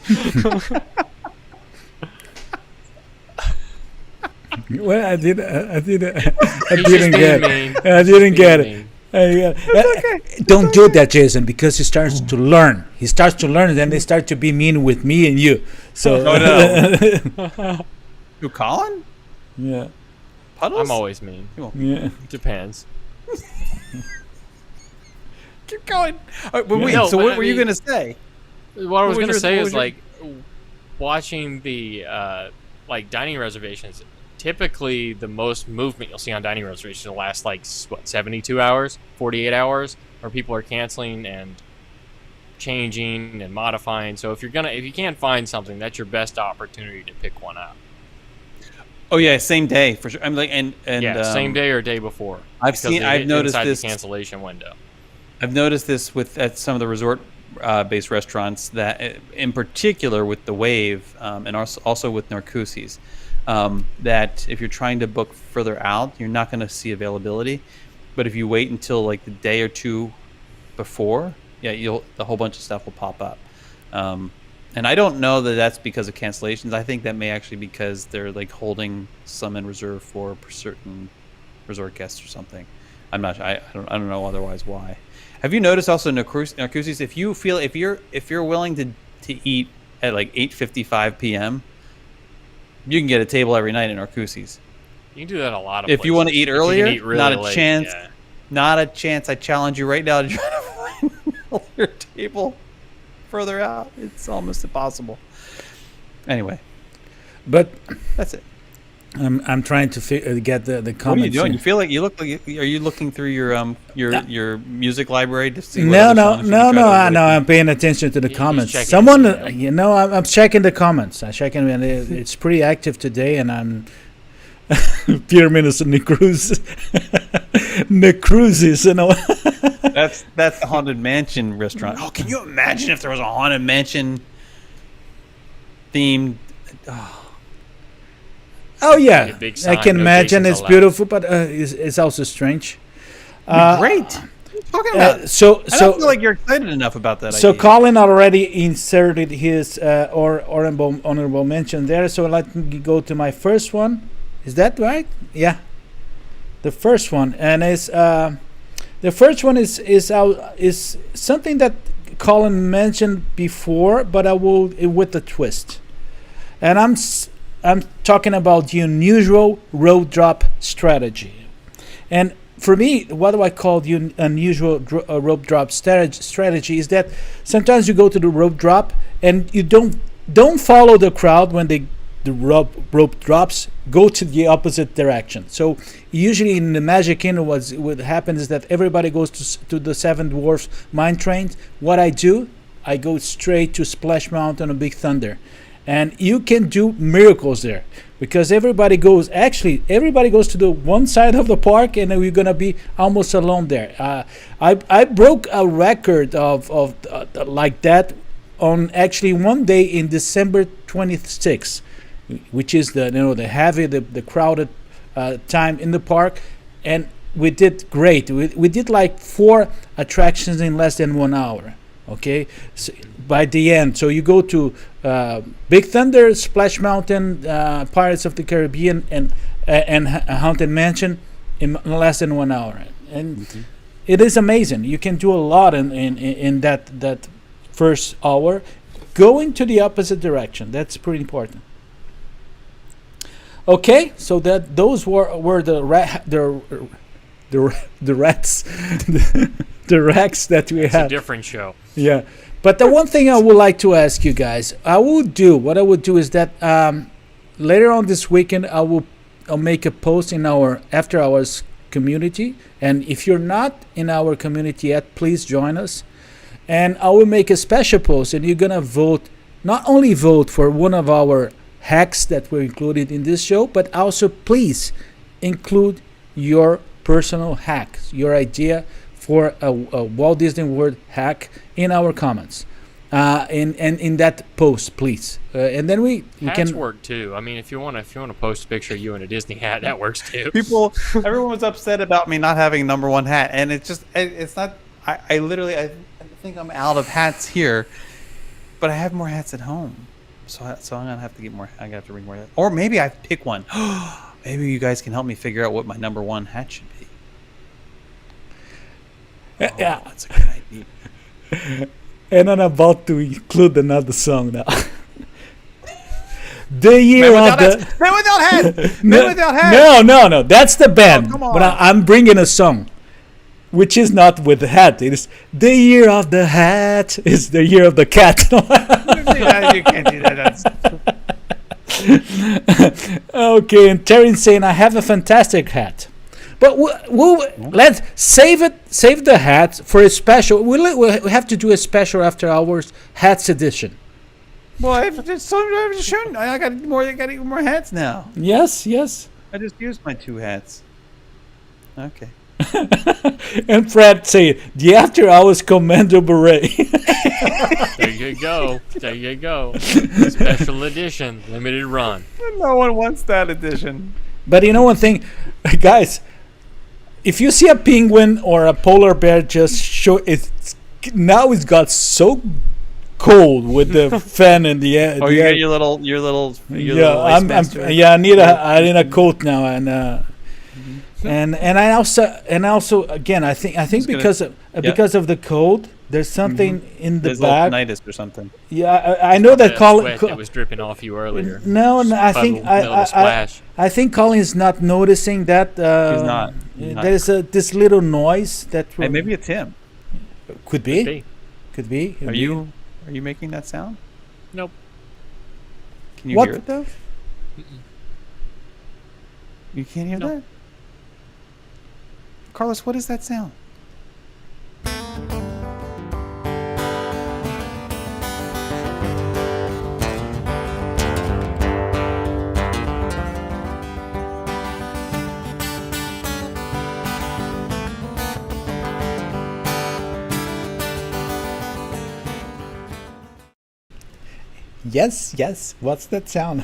Well, I didn't He's just get being it. mean. I didn't He's get being it. mean. Don't do that, Jason, because he starts to learn. He starts to learn, and then they start to be mean with me and you. So, Who, Collin? yeah, Puddles? I'm always mean. yeah. Depends. Keep going. But wait, No, so but what I were you mean- going to say? What I was was gonna your- say what is was your- like watching the like dining reservations. Typically, the most movement you'll see on dining reservations will last like 72 hours, 48 hours, where people are canceling and changing and modifying. So if you can't find something, that's your best opportunity to pick one up. Oh yeah, same day for sure. I'm like, and same day or day before. I've because I've noticed inside this the cancellation window. I've noticed this at some of the resort-based restaurants, that in particular with the Wave, and also with Narcoossee's, that if you're trying to book further out, you're not going to see availability. But if you wait until like the day or 2 before, the whole bunch of stuff will pop up. And I don't know that that's because of cancellations. I think that may actually be because they're like holding some in reserve for certain resort guests or something. I'm not. I don't know otherwise why. Have you noticed also Narcoossee's, if you're willing to eat at like 8:55 p.m., you can get a table every night in Narcoossee's. You can do that a lot of If you want to eat places. If you earlier, can eat really not a late, chance. yeah. Not a chance. I challenge you right now to try to find an earlier table further out. It's almost impossible. Anyway, But that's it. I'm trying to get the comments. What are you doing? in. You feel like you look like? Are you looking through your music library to see? No, what no, other songs you can try to avoid? I'm paying attention to the comments. checking Someone, it, I'm checking the comments. I'm checking, and it's pretty active today. And I'm Peter Minus and Nick Cruz, That's the Haunted Mansion restaurant. Oh, can you imagine if there was a Haunted Mansion themed? Oh yeah, A big I sign, can no imagine. Jason's It's allowed. beautiful, but it's also strange. Great. What are you talking about? So I don't feel like you're excited enough about that. So idea. Collin already inserted his honorable mention there. So let me go to my first one. Is that right? Yeah, the first one, and is the first one is something that Collin mentioned before, but I will with a twist, and I'm talking about the unusual road drop strategy, and for me, what do I call the unusual rope drop strategy is that sometimes you go to the rope drop and you don't follow the crowd when the rope drops. Go to the opposite direction. So usually in the Magic Kingdom, what happens is that everybody goes to the Seven Dwarfs Mine Train. What I do, I go straight to Splash Mountain and Big Thunder. And you can do miracles there because everybody goes to the one side of the park, and we're gonna be almost alone there. I broke a record of like that on actually one day in December 26th, which is the crowded time in the park, and we did great. We did like 4 attractions in less than 1 hour. Okay, so by the end, so you go to Big Thunder, Splash Mountain, Pirates of the Caribbean, and Haunted Mansion in less than 1 hour, and it is amazing. You can do a lot in that first hour. going to the opposite direction. That's pretty important. Okay, so that those were the rats, the racks that we It's a had. different show. Yeah, but the one thing I would like to ask you guys, what I would do is that later on this weekend I'll make a post in our After Hours community, and if you're not in our community yet, please join us. And I will make a special post, and you're gonna vote. Not only vote for one of our hacks that were included in this show, but also please include your personal hacks, your idea for a Walt Disney World hack in our comments, in that post, please. And then we Hats can work too. I mean, if you want to post a picture of you in a Disney hat, that works too. Everyone was upset about me not having number one hat, and it's not. I literally think I'm out of hats here, but I have more hats at home, so I'm gonna have to get more. I'm gonna have to bring more hats. Or maybe I pick one. Maybe you guys can help me figure out what my number one hat should be. yeah. That's a good idea. And I'm about to include another song now. The year Man of without the hats. Man without hat. no, Man without hat. no, that's the band. Oh, come on. But I'm bringing a song, which is not with the hat. It is the year of the hat. Is the year of the cat. You can't do that. Okay, and Terry's saying I have a fantastic hat, but let's save the hat for a special. We'll have to do a special After Hours hats edition. Well, I've just shown. I got more hats now. Yes. I just used my 2 hats. Okay. And Fred say the After Hours Commando Beret. There you go. There you go. Special edition, limited run. No one wants that edition. But you know one thing, guys, if you see a penguin or a polar bear, just show it. Now it's got so cold with the fan and the air. Oh, you got your little Yeah, ice master. I need a coat now, and I also again I think because of the cold, there's something in the There's back. tinnitus or something. Yeah, I know that Sweat that was dripping off you earlier. No, I think Little splash. I think Colin's not noticing that. He's not. There's this little noise that Hey, maybe it's him. could be. Are you making that sound? Nope. Can you What? hear it though? You can't hear No. that? Carlos, what is that sound? Yes. What's that sound?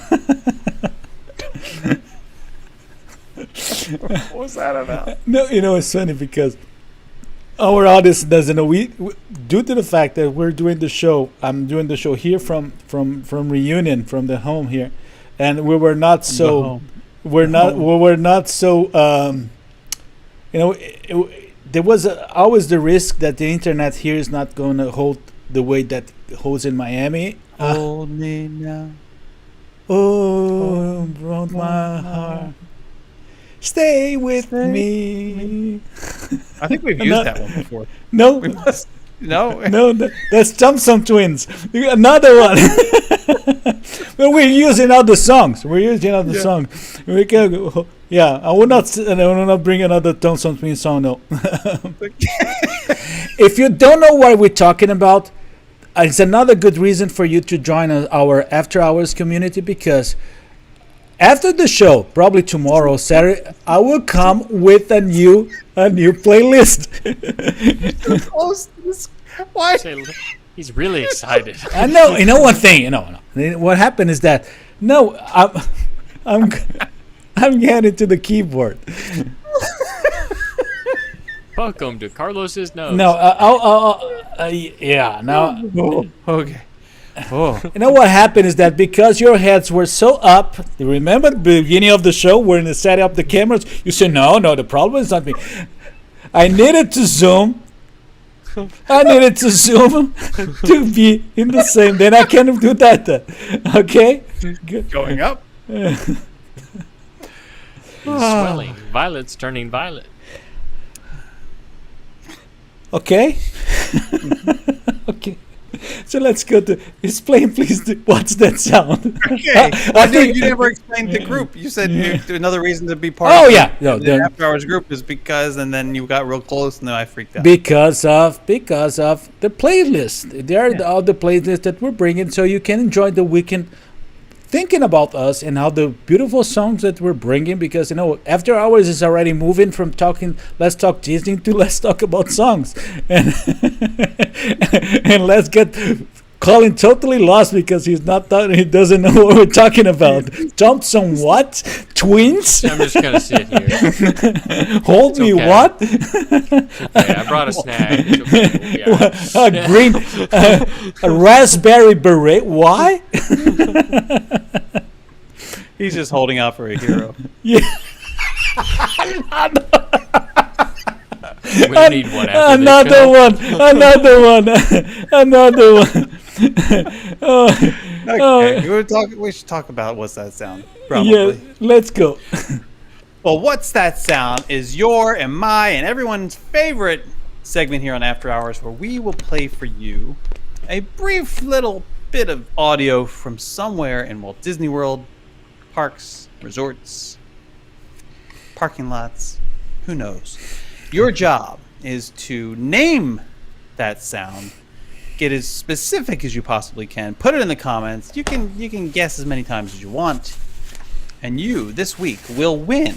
What's that about? No, it's funny because our audience doesn't know. We due to the fact that we're doing the show, I'm doing the show here from Reunion, from the home here, and we were not so. We were not so. There was always the risk that the internet here is not going to hold the way that it holds in Miami. Hold me now. Oh, broke my heart. Stay with me. I think we've used that one before. No, We must. No. no, that's Thompson Twins. Another one. But we're using other songs. songs. We can. I will not bring another Thompson Twins song. No. If you don't know what we're talking about, it's another good reason for you to join our After Hours community, because after the show, probably tomorrow, Saturday, I will come with a new playlist. Why? He's really excited. I know. You know one thing. What happened is that I'm getting to the keyboard. Welcome to Carlos's nose. No, yeah. Now, Okay. Oh. you know what happened is that because your heads were so up, you remember the beginning of the show when they set up the cameras, you said, no, the problem is not me. I needed to zoom I needed to zoom to be in the same. Then I can do that. Then. Okay. Good. Going up. He's swelling. Violet's turning violet. Okay. Okay. So let's go to explain, please. What's that sound? Okay. I think you never explained the group. You said another reason to be part Oh, of yeah. No, the After Hours group is because, and then you got real close, and then I freaked out. because of the playlist. They are all the playlists that we're bringing, so you can enjoy the weekend thinking about us and how the beautiful songs that we're bringing. Because After Hours is already moving from talking let's talk Disney to let's talk about songs, and and let's get Collin totally lost because he doesn't know what we're talking about. Thompson what? Twins? I'm just gonna sit here. Hold me okay. what? Okay, I brought a snack. It's okay. We'll be all right. A green, a raspberry beret. Why? He's just holding out for a hero. Yeah. We don't need one after Another one. Oh, Okay, we should talk about what's that sound. Probably. yeah, let's go. Well, what's that sound is your and my and everyone's favorite segment here on After Hours, where we will play for you a brief little bit of audio from somewhere in Walt Disney World, parks, resorts, parking lots, who knows. Your job is to name that sound, get as specific as you possibly can, put it in the comments. You can guess as many times as you want. And you, this week, will win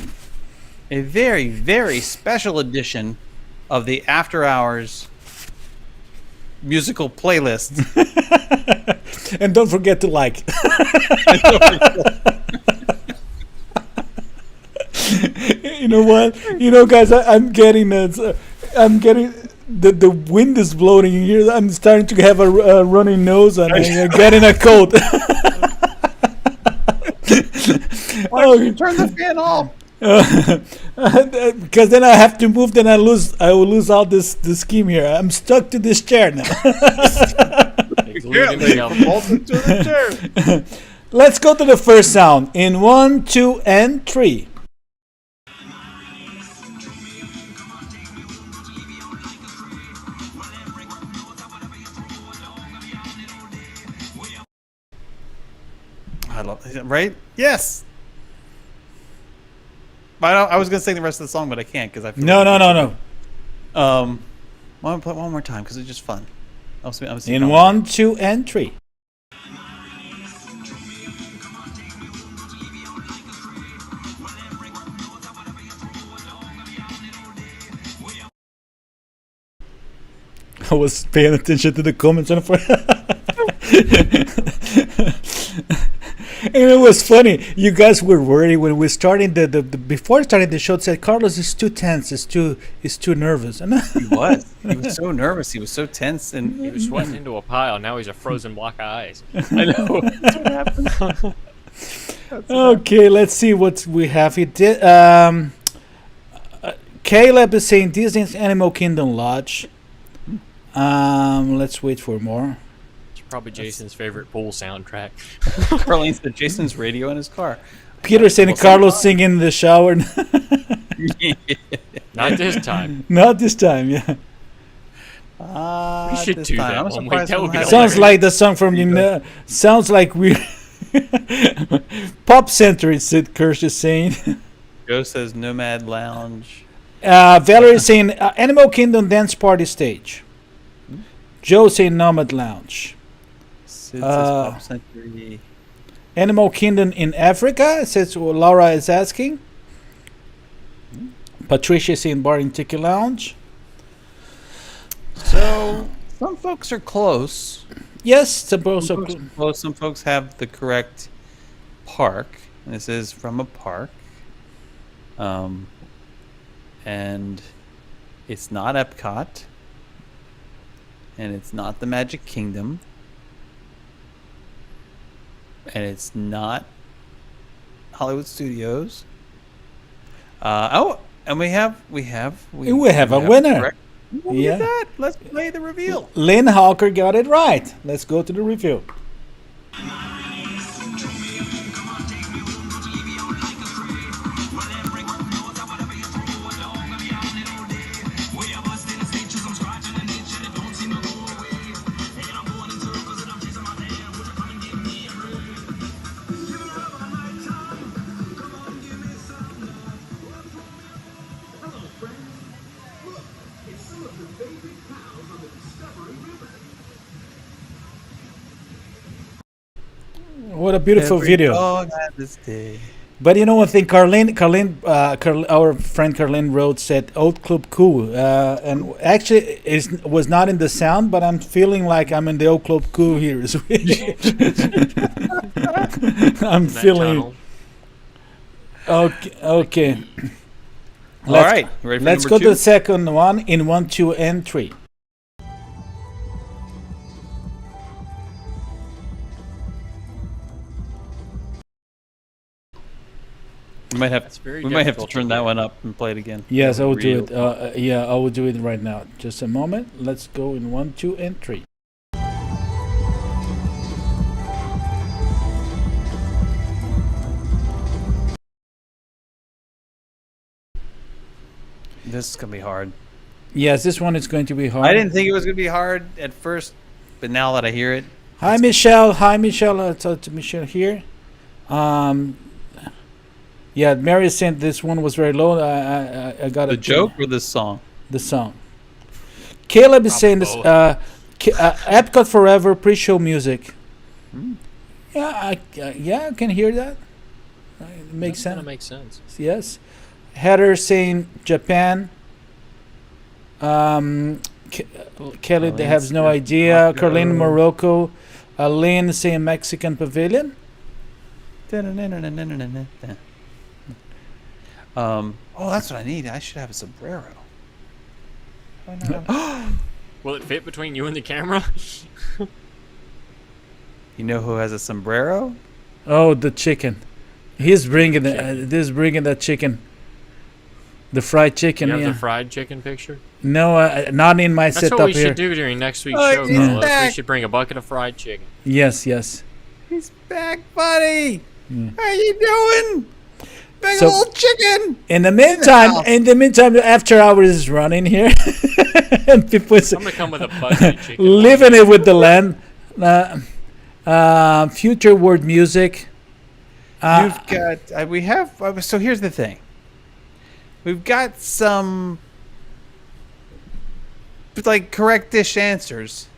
a very, very special edition of the After Hours musical playlist. And don't forget to like. You know what? Guys, I'm getting the wind is blowing in here. I'm starting to have a running nose and I'm getting a cold. Why don't you turn the fan off? Because then I have to move. Then I will lose all this scheme here. I'm stuck to this chair now. Glued himself. Bolted to the chair. Let's go to the first sound in 1, 2, and 3. I love it, right? Yes. I was gonna sing the rest of the song, but I can't because I feel No. I want to play it one more time because it's just fun. In 1, 2, and 3. I was paying attention to the comments on and it was funny. You guys were worried when we started the before starting the show. It said Carlos is too tense. Is too nervous. And He was so nervous. He was so tense, and He was sweating into a pile. Now he's a frozen block of ice. I know that's what happened. okay, let's see what we have here. Caleb is saying Disney's Animal Kingdom Lodge. Let's wait for more. It's probably Jason's favorite pool soundtrack. Carlene said Jason's radio in his car. Peter saying Carlos singing in the shower. Not this time. Not this time, yeah. We should do that one week. That would be Sounds like the song from sounds like we Pop Center. Is Sid Kirsch is saying. Joe says Nomad Lounge. Valerie is saying Animal Kingdom Dance Party Stage. Joe saying Nomad Lounge. Sid says Pop Century. Animal Kingdom in Africa, says Laura is asking. Patricia saying Bar and Tiki Lounge. So some folks are close. Yes, some folks are close. Some folks have the correct park. And this is from a park. And it's not Epcot. And it's not the Magic Kingdom. And it's not Hollywood Studios. And we have a winner. Look Yeah. at that. Let's play the reveal. Lyn Hawker got it right. Let's go to the review. What a beautiful Every video. dog has its day. But you know one thing, our friend Carlin Rhodes said Old Club Cool. And actually it was not in the sound, but I'm feeling like I'm in the Old Club Cool here as well. I'm That feeling... tunnel. Okay. All right. Ready for Let's number go two? to the second one in 1, 2, and 3. We might have That's very we might have to difficult to turn that do. one up and play it again. Yes, I will do Real it. Yeah, I will do it right now. Just a moment. Let's go in 1, 2, and 3. This is gonna be hard. Yes, this one is going to be hard. I didn't think it was gonna be hard at first, but now that I hear it, Hi, Michelle. Hi, Michelle. It's Michelle here. Yeah, Mary said this one was very low. I got the it. joke or the song. The song. Caleb is saying this. both. Epcot Forever pre-show music. Yeah, I can hear that. It makes That sense. makes sense. Yes. Heather saying Japan. Kelly, they have no idea. Morocco. Carlin, Morocco. Lynn saying Mexican Pavilion. Oh, that's what I need. I should have a sombrero. Why not have- Will it fit between you and the camera? You know who has a sombrero? Oh, the chicken. He's bringing that chicken. The fried chicken. You have Yeah. the fried chicken picture? No, not in my That's setup what we here. should do during next week's Oh, show, he's Carlos. We back. should bring a bucket of fried chicken. Yes. He's back, buddy. How you doing? Big So- old chicken. In the meantime, the after hours is running here, and people is I'm gonna come with a bucket of chicken. living it with the land. Future word music. You've got. We have. So here's the thing. We've got some like correct-ish answers,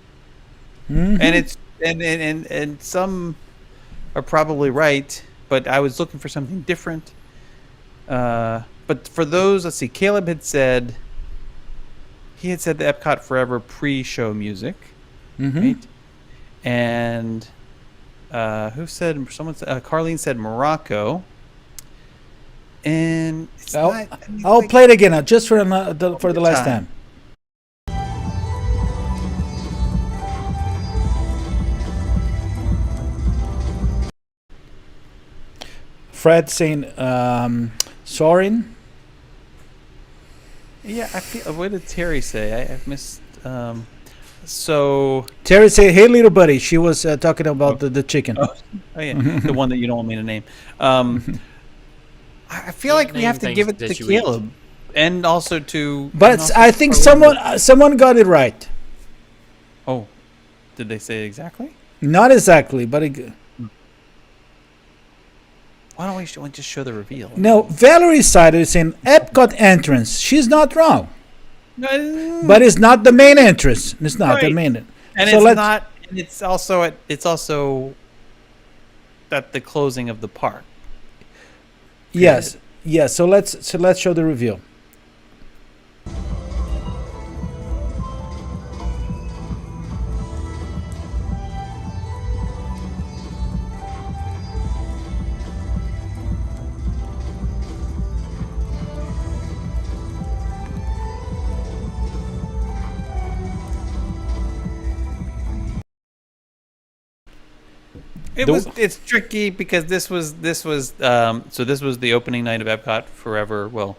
and it's and some are probably right, but I was looking for something different. But for those, let's see. Caleb had said the Epcot Forever pre-show music, right? And who said? Someone said. Carlene said Morocco. And it's I'll play it again, just for the last time. Fred saying Sorin. Yeah, I feel. What did Terry say? I've missed. So. Terry said, "Hey, little buddy." She was talking about the chicken. Oh yeah, the one that you don't want me to name. I feel like we have to Name give it things to that you eat. Caleb, and also to. But and also I to think Carlene. someone got it right. Oh, did they say it exactly? Not exactly, but Why don't we just show the reveal? no. Valerie's side is saying Epcot entrance. She's not wrong, but it's not the main entrance. It's not the Right. main. and so it's let's- not. And it's also at the closing of the park. Yes. So let's show the reveal. It's tricky because this was the opening night of Epcot Forever. Well,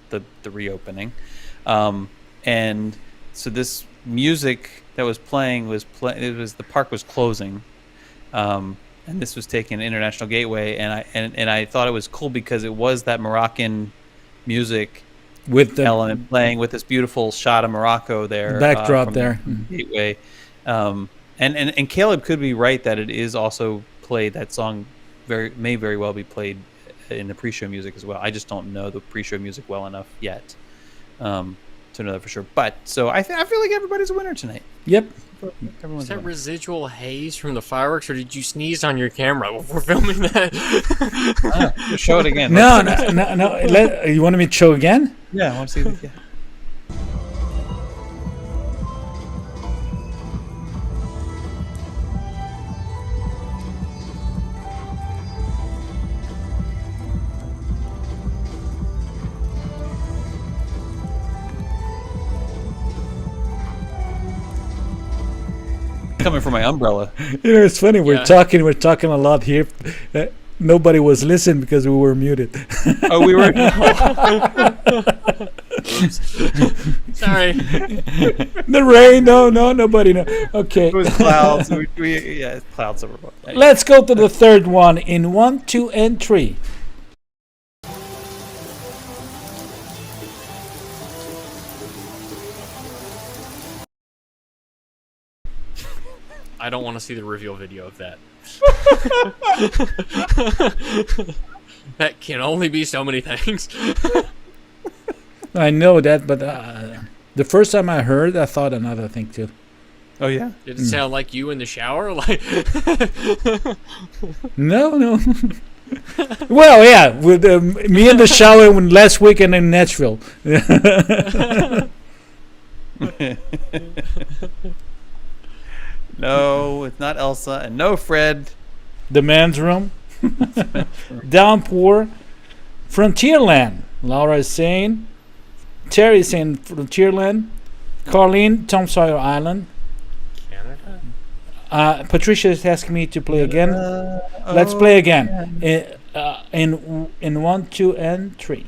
the reopening, and so this music that was playing it was the park was closing, and this was taking International Gateway, and I thought it was cool because it was that Moroccan music with the element playing with this beautiful shot of Morocco there, backdrop there. The Gateway, and Caleb could be right that it is also played. That song may very well be played in the pre-show music as well. I just don't know the pre-show music well enough yet to know that for sure. But so I feel like everybody's a winner tonight. Yep. Everyone's Is that a winner. residual haze from the fireworks, or did you sneeze on your camera before filming that? Show it again. No. You want me to show again? Yeah, I want to see it. Yeah. Coming from my umbrella. You know, it's funny. We're Yeah. talking a lot here. Nobody was listening because we were muted. Oh, we were. Sorry. The rain. No, nobody. No. Okay. It was clouds. Yeah, clouds over. Let's go to the third one in 1, 2, and 3. I don't want to see the reveal video of that. That can only be so many things. I know that, but the first time I heard, I thought another thing too. Oh yeah. Did it sound like you in the shower? Like No. Well, yeah, with me in the shower last weekend in Nashville. No, it's not Elsa, and no Fred. The men's room. Downpour. Frontierland. Laura is saying. Terry is saying Frontierland. Colleen, Tom Sawyer Island. Canada? Patricia is asking me to play again. Let's play again. In 1, 2, and 3.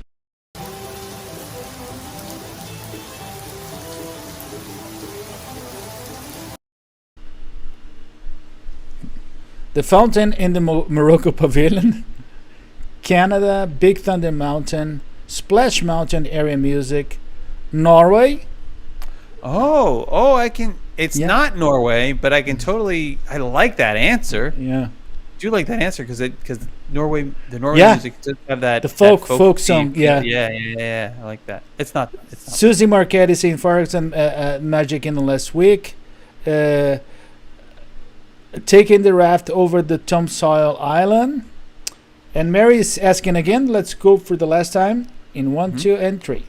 The Fountain in the Morocco Pavilion. Canada, Big Thunder Mountain, Splash Mountain area music. Norway. Oh, I can. It's Yeah. not Norway, but I can totally. I like that answer. Yeah. I do like that answer because Norway, the Norway Yeah. music does have that The that folk song, yeah. yeah. I like that. It's not. Susie Marquette is saying Ferguson Magic in the last week. Taking the raft over the Tom Sawyer Island. And Mary is asking again. Let's go for the last time in 1, 2, and 3.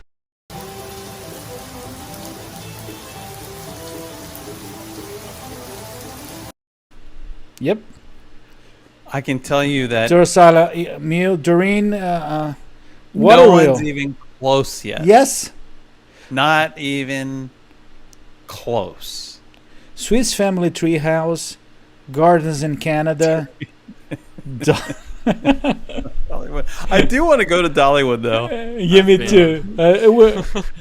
Yep. I can tell you that Durasala, Meal, Doreen, Water no Wheel. one's even close yet. Yes. Not even close. Swiss Family Treehouse. Gardens in Canada. Dollywood. I do want to go to Dollywood though. Yeah, me too.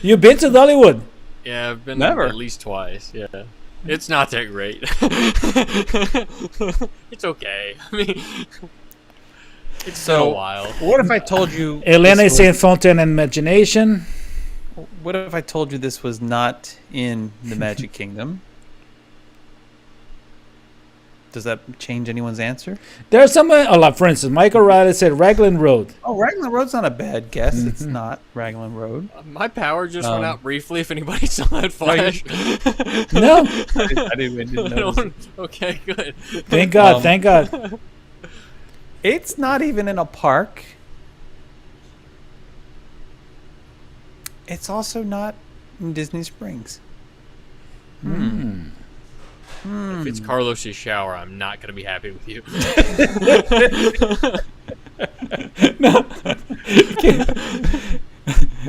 You've been to Dollywood? Yeah, I've been Never. at least twice. Yeah, it's not that great. It's okay. I mean, it's been a while. What if I told you? Elena is this saying Fountain and Imagination. what if I told you this was not in the Magic Kingdom? Does that change anyone's answer? There are some, for instance, Michael Riley said Raglan Road. Oh, Raglan Road's not a bad guess. It's not Raglan Road. My power just went out briefly. If anybody saw that flash. No. I didn't notice. Okay, good. Thank God, thank God. It's not even in a park. It's also not in Disney Springs. If it's Carlos's shower, I'm not gonna be happy with you.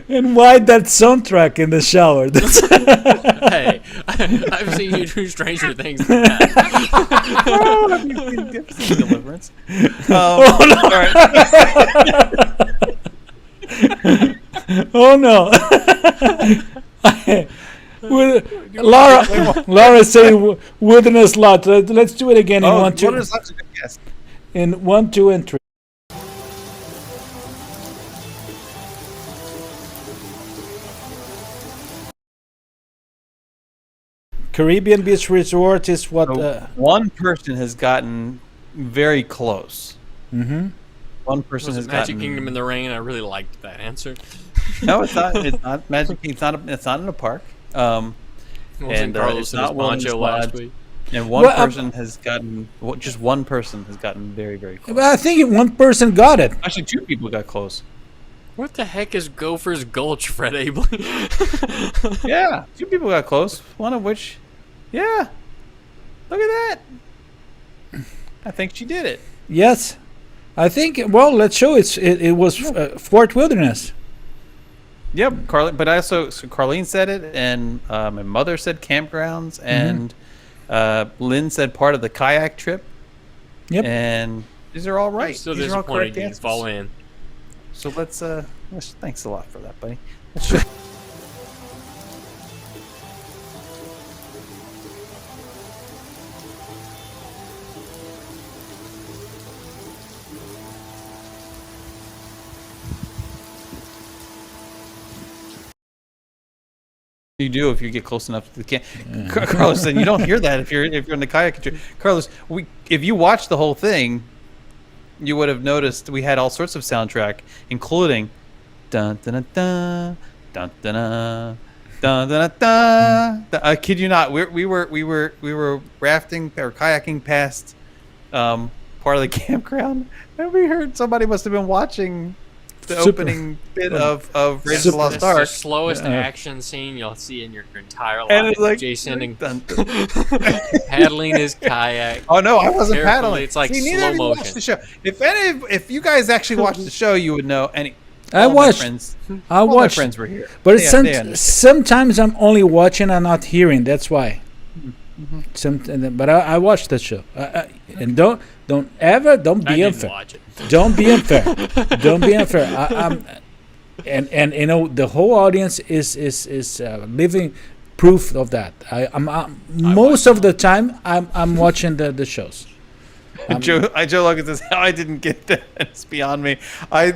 And why that soundtrack in the shower? Hey, I've seen you do stranger things than that. Deliverance. Oh no. Laura say wilderness lot. Let's do it again in one, two. Wilderness Lot's a good guess. In 1, 2, and 3. Caribbean Beach Resort is what. One person has gotten very close. Mm-hmm. One person Was has it Magic gotten. Kingdom in the Rain? I really liked that answer. No, it's not. It's not Magic. It's not in a park. Wasn't it's Carlos and his not Wilderness poncho last Lodge. week? And one Well, person has gotten. Just one person has gotten very, very close. Well, I think one person got it. Actually, two people got close. What the heck is Gopher's Gulch, Fred Abley? Yeah, two people got close. One of which, yeah. Look at that. I think she did it. Yes, I think. Well, let's show it was Fort Wilderness. Yep, Carlene. But Carlene said it, and my mother said campgrounds, and Lynn said part of the kayak trip. Yep. And these are all right. I'm still These are all disappointed correct you didn't answers. fall in. So let's. Thanks a lot for that, buddy. You do if you get close enough to the can. Carlos said you don't hear that if you're in the kayak trip. Carlos, if you watched the whole thing, you would have noticed we had all sorts of soundtrack, including dun dun dun dun dun dun dun dun dun. I kid you not. We were rafting or kayaking past part of the campground, and we heard somebody must have been watching the opening bit of Raiders of the Lost That's the Ark. slowest action scene you'll see in your entire life. And it's like Jason dun, paddling his kayak. Oh no, I wasn't Carefully, paddling. it's like See, slow neither of you motion. watched the show. If you guys actually watched the show, you would know. I all my watched. friends, I all my watched. friends were here. But They understand. sometimes I'm only watching and not hearing. That's why. But I watched the show. And don't be I didn't unfair. watch it. Don't be unfair. Don't be unfair. And you know the whole audience is living proof of that. I'm most of the time I'm watching the shows. Joe Logan says, "How I didn't get that? It's beyond me." I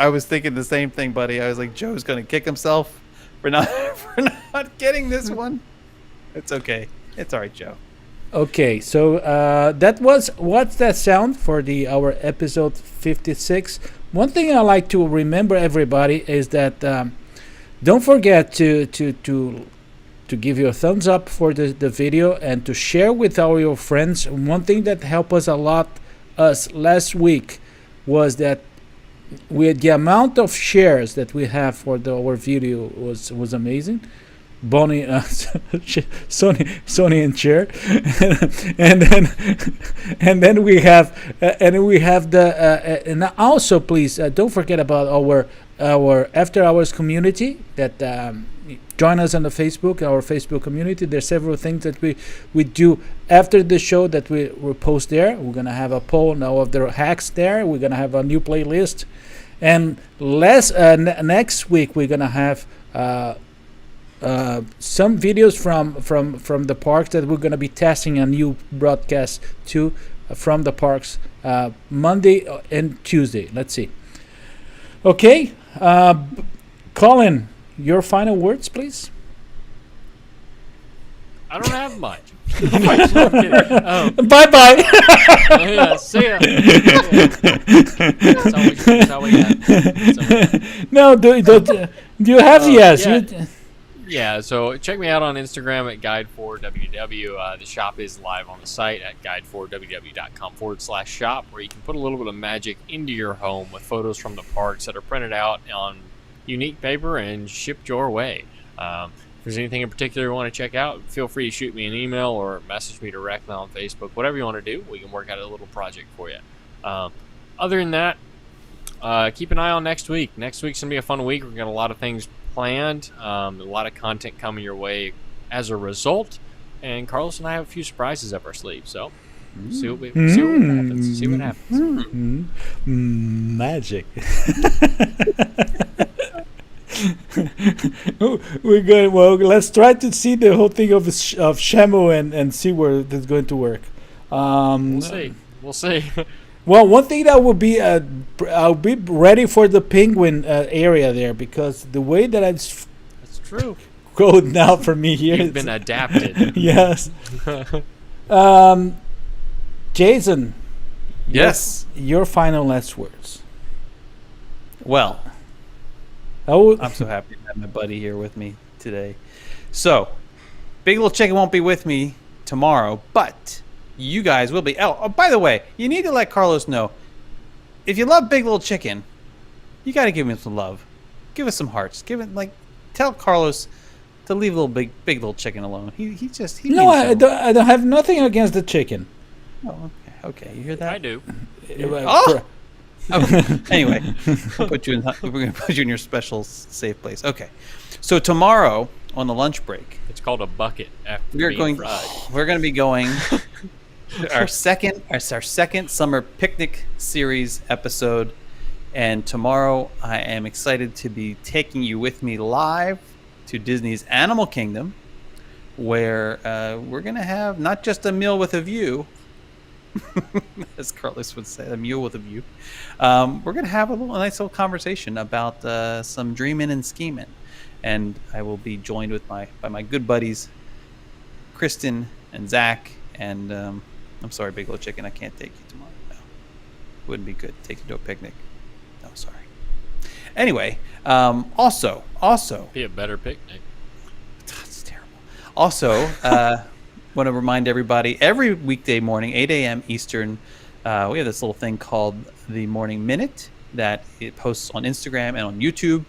was thinking the same thing, buddy. I was like, Joe's gonna kick himself for not getting this one. It's okay. It's all right, Joe. Okay, so that was What's That Sound for our episode 56. One thing I like to remember everybody is that don't forget to give you a thumbs up for the video and to share with all your friends. One thing that helped us a lot last week was that with the amount of shares that we have for our video was amazing. Bonnie, Sony and Chair, and then we have the and also please don't forget about our after hours community that join us on the our Facebook community. There's several things that we do after the show that we post there. We're gonna have a poll now of the hacks there. We're gonna have a new playlist, and next week we're gonna have some videos from the parks that we're going to be testing a new broadcast to from the parks Monday and Tuesday. Let's see. Okay, Collin, your final words, please. I don't have much. Bye bye. Yeah, see ya. That's all we got. No, do you have yes? Yeah. Yeah, so check me out on Instagram at Guide4WW. The shop is live on the site at guide4ww.com/shop, where you can put a little bit of magic into your home with photos from the parks that are printed out on unique paper and shipped your way. If there's anything in particular you want to check out, feel free to shoot me an email or message me directly on Facebook. Whatever you want to do, we can work out a little project for you. Other than that, keep an eye on next week. Next week's going to be a fun week. We've got a lot of things planned, a lot of content coming your way as a result, and Carlos and I have a few surprises up our sleeve, so see what happens. See what happens. Magic. We're good. Well, let's try to see the whole thing of Shamu and see where that's going to work. We'll see. We'll see. Well, one thing that will be, I'll be ready for the penguin area there, because the way that it's That's true. going now for me here. You've been adapted. Yes. Jason. Yes. Your final last words. Well, Oh, I'm so happy to have my buddy here with me today. So, Big Little Chicken won't be with me tomorrow, but you guys will be. Oh, by the way, you need to let Carlos know. If you love Big Little Chicken, you got to give him some love. Give us some hearts. Tell Carlos to leave Big Little Chicken alone. He no, I don't have nothing against the chicken. Oh, okay. You hear that? I do. Oh! Anyway, we're going to put you in your special safe place. Okay. So tomorrow on the lunch break, It's called a bucket after we're being going fried. we're going to be going our second summer picnic series episode, and tomorrow I am excited to be taking you with me live to Disney's Animal Kingdom, where we're going to have not just a meal with a view, as Carlos would say, a mule with a view. We're going to have a nice little conversation about some dreaming and scheming. And I will be joined by my good buddies, Kristen and Zach. And I'm sorry, Big Little Chicken, I can't take you tomorrow. No. Wouldn't be good to take you to a picnic. No, sorry. Anyway, also, Be a better picnic. it's terrible. Also, want to remind everybody, every weekday morning, 8 a.m. Eastern, we have this little thing called the Morning Minute that it posts on Instagram and on YouTube.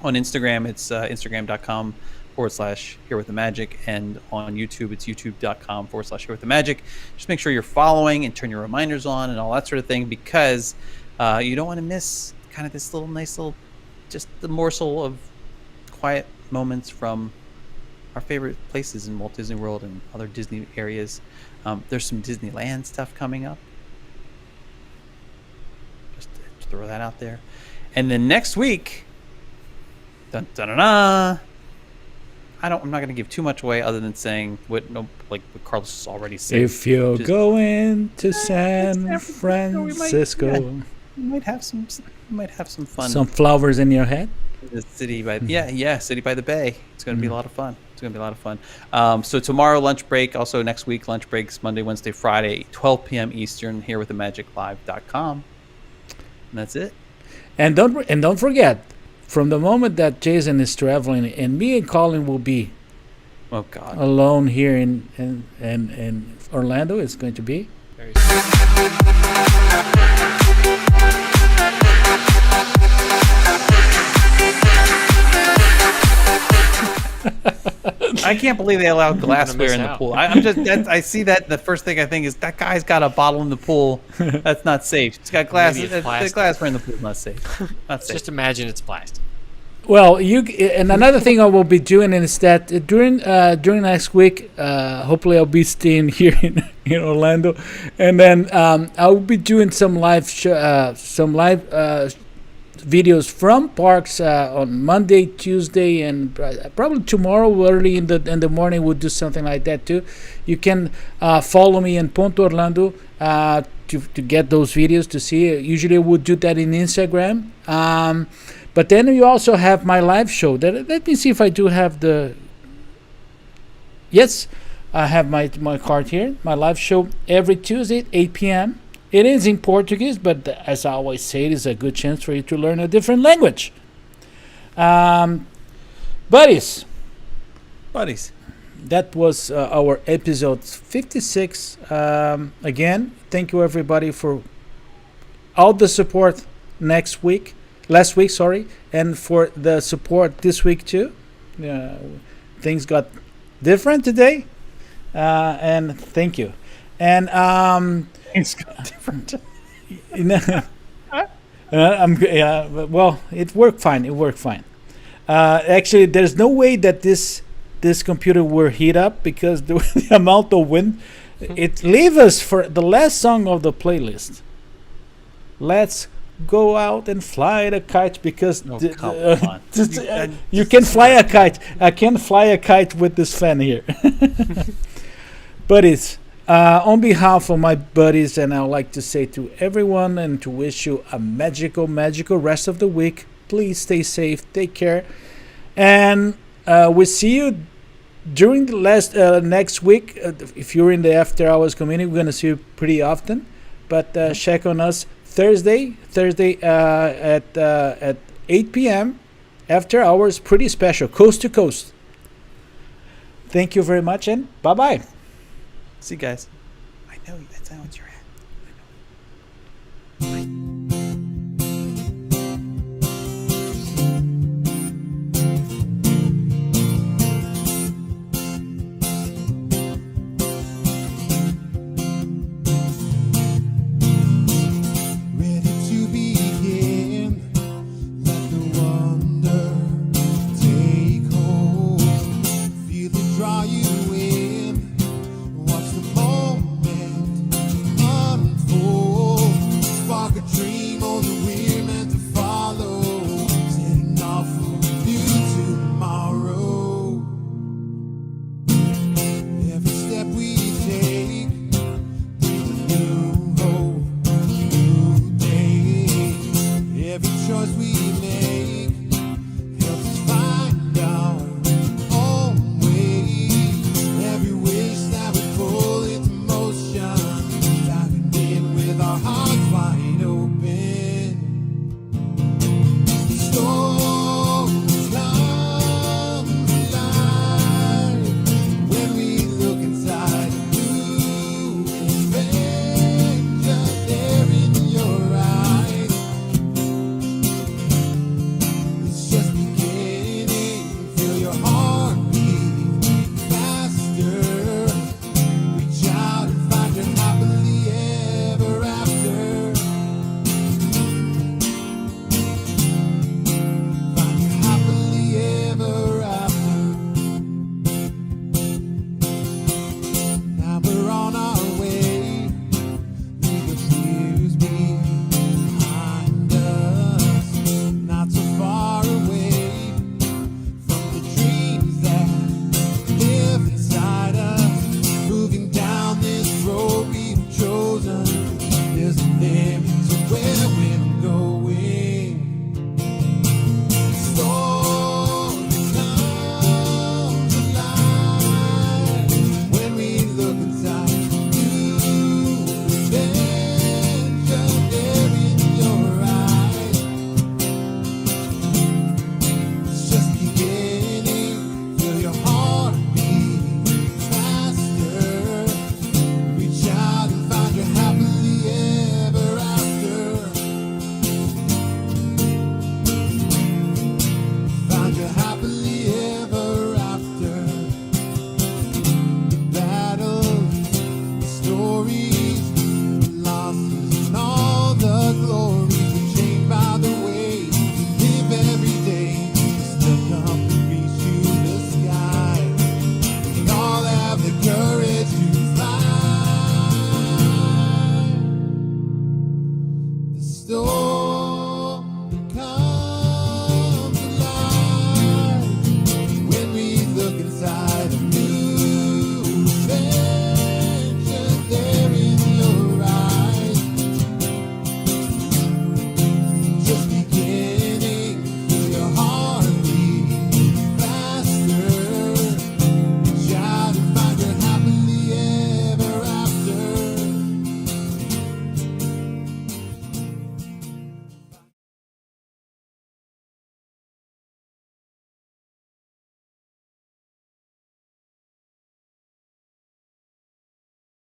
On Instagram, it's instagram.com/Here with the Magic, and on YouTube, it's youtube.com/Here with the Magic. Just make sure you're following and turn your reminders on and all that sort of thing, because you don't want to miss kind of this nice little, just the morsel of quiet moments from our favorite places in Walt Disney World and other Disney areas. There's some Disneyland stuff coming up. Just to throw that out there. And then next week, I'm not going to give too much away, other than saying what Carlos has already said. If you're going to San Francisco, we might have some fun. some flowers in your head. The city by City by the Bay. It's going to be a lot of fun. So tomorrow lunch break. Also next week lunch breaks Monday, Wednesday, Friday, 12 p.m. Eastern. Here with the MagicLive.com. And that's it. And don't forget, from the moment that Jason is traveling, and me and Collin will be alone here in Orlando, it's going to be. Very I can't believe they allow glassware in the pool. I see that. The first thing I think is that guy's got a bottle in the pool. That's not safe. He's got glass. Maybe it's The plastic. glassware in the pool is not safe. Not safe. Just imagine it's plastic. Well, and another thing I will be doing is that during next week, hopefully I'll be staying here in Orlando, and then I will be doing some live videos from parks on Monday, Tuesday, and probably tomorrow early in the morning. We'll do something like that too. You can follow me in Ponto Orlando to get those videos to see. Usually we'll do that in Instagram. But then you also have my live show. Let me see if I do have the. Yes, I have my card here. My live show every Tuesday at 8 p.m. It is in Portuguese, but as I always say, it is a good chance for you to learn a different language. Buddies, that was our episode 56. Again, thank you everybody for all the support last week, and for the support this week too. Things got different today, and thank you. And It's different. well, it worked fine. Actually, there's no way that this computer will heat up, because the amount of wind. It leave us for the last song of the playlist. Let's go out and fly the kite because Oh, come on. you can fly a kite. I can fly a kite with this fan here. Buddies, on behalf of my buddies, and I would like to say to everyone and to wish you a magical, magical rest of the week. Please stay safe, take care, and we'll see you during the next week. If you're in the after hours community, we're gonna see you pretty often. But check on us Thursday at 8 p.m. after hours, pretty special, coast to coast. Thank you very much, and bye bye. See you guys. I know that's how it's your hat. I know.